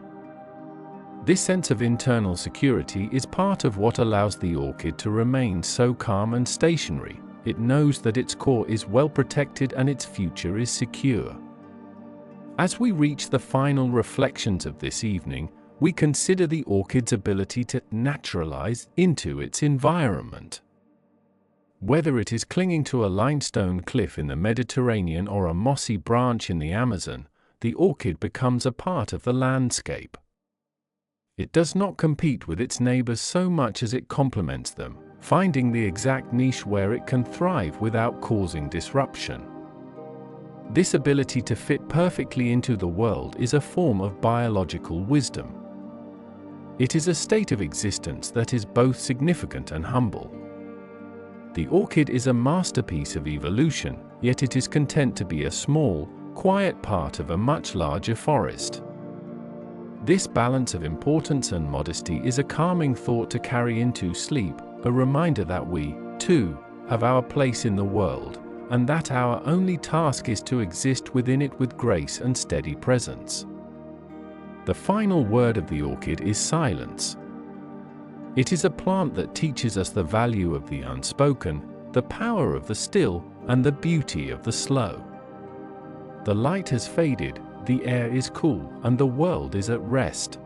This sense of internal security is part of what allows the orchid to remain so calm and stationary. It knows that its core is well protected and its future is secure. As we reach the final reflections of this evening, we consider the orchid's ability to naturalize into its environment. Whether it is clinging to a limestone cliff in the Mediterranean or a mossy branch in the Amazon, the orchid becomes a part of the landscape. It does not compete with its neighbors so much as it complements them, finding the exact niche where it can thrive without causing disruption. This ability to fit perfectly into the world is a form of biological wisdom. It is a state of existence that is both significant and humble. The orchid is a masterpiece of evolution, yet it is content to be a small, quiet part of a much larger forest. This balance of importance and modesty is a calming thought to carry into sleep, a reminder that we, too, have our place in the world, and that our only task is to exist within it with grace and steady presence. The final word of the orchid is silence. It is a plant that teaches us the value of the unspoken, the power of the still, and the beauty of the slow. The light has faded, the air is cool, and the world is at rest.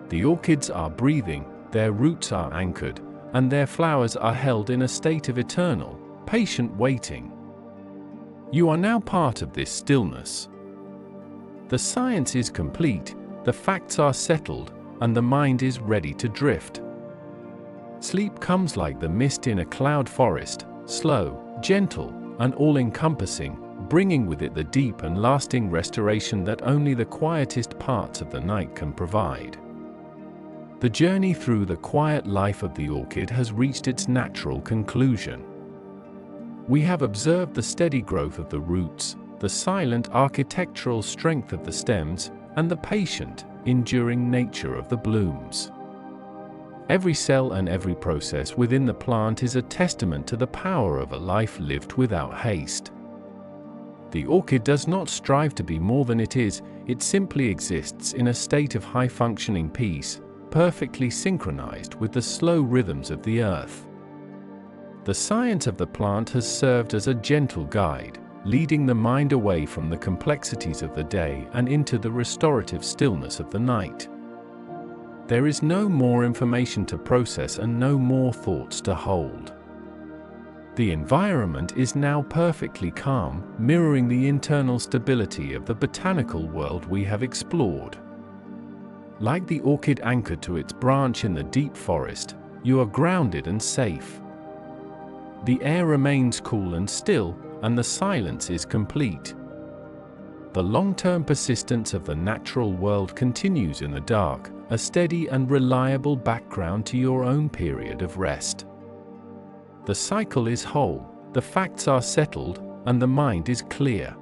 The orchids are breathing, their roots are anchored, and their flowers are held in a state of eternal, patient waiting. You are now part of this stillness. The science is complete, the facts are settled, and the mind is ready to drift. Sleep comes like the mist in a cloud forest, slow, gentle, and all-encompassing, bringing with it the deep and lasting restoration that only the quietest parts of the night can provide. The journey through the quiet life of the orchid has reached its natural conclusion. We have observed the steady growth of the roots, the silent architectural strength of the stems, and the patient, enduring nature of the blooms. Every cell and every process within the plant is a testament to the power of a life lived without haste. The orchid does not strive to be more than it is, it simply exists in a state of high-functioning peace, perfectly synchronized with the slow rhythms of the earth. The science of the plant has served as a gentle guide, leading the mind away from the complexities of the day and into the restorative stillness of the night. There is no more information to process and no more thoughts to hold. The environment is now perfectly calm, mirroring the internal stability of the botanical world we have explored. Like the orchid anchored to its branch in the deep forest, you are grounded and safe. The air remains cool and still, and the silence is complete. The long-term persistence of the natural world continues in the dark, a steady and reliable background to your own period of rest. The cycle is whole, the facts are settled, and the mind is clear.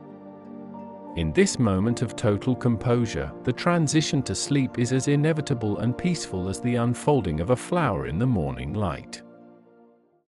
In this moment of total composure, the transition to sleep is as inevitable and peaceful as the unfolding of a flower in the morning light.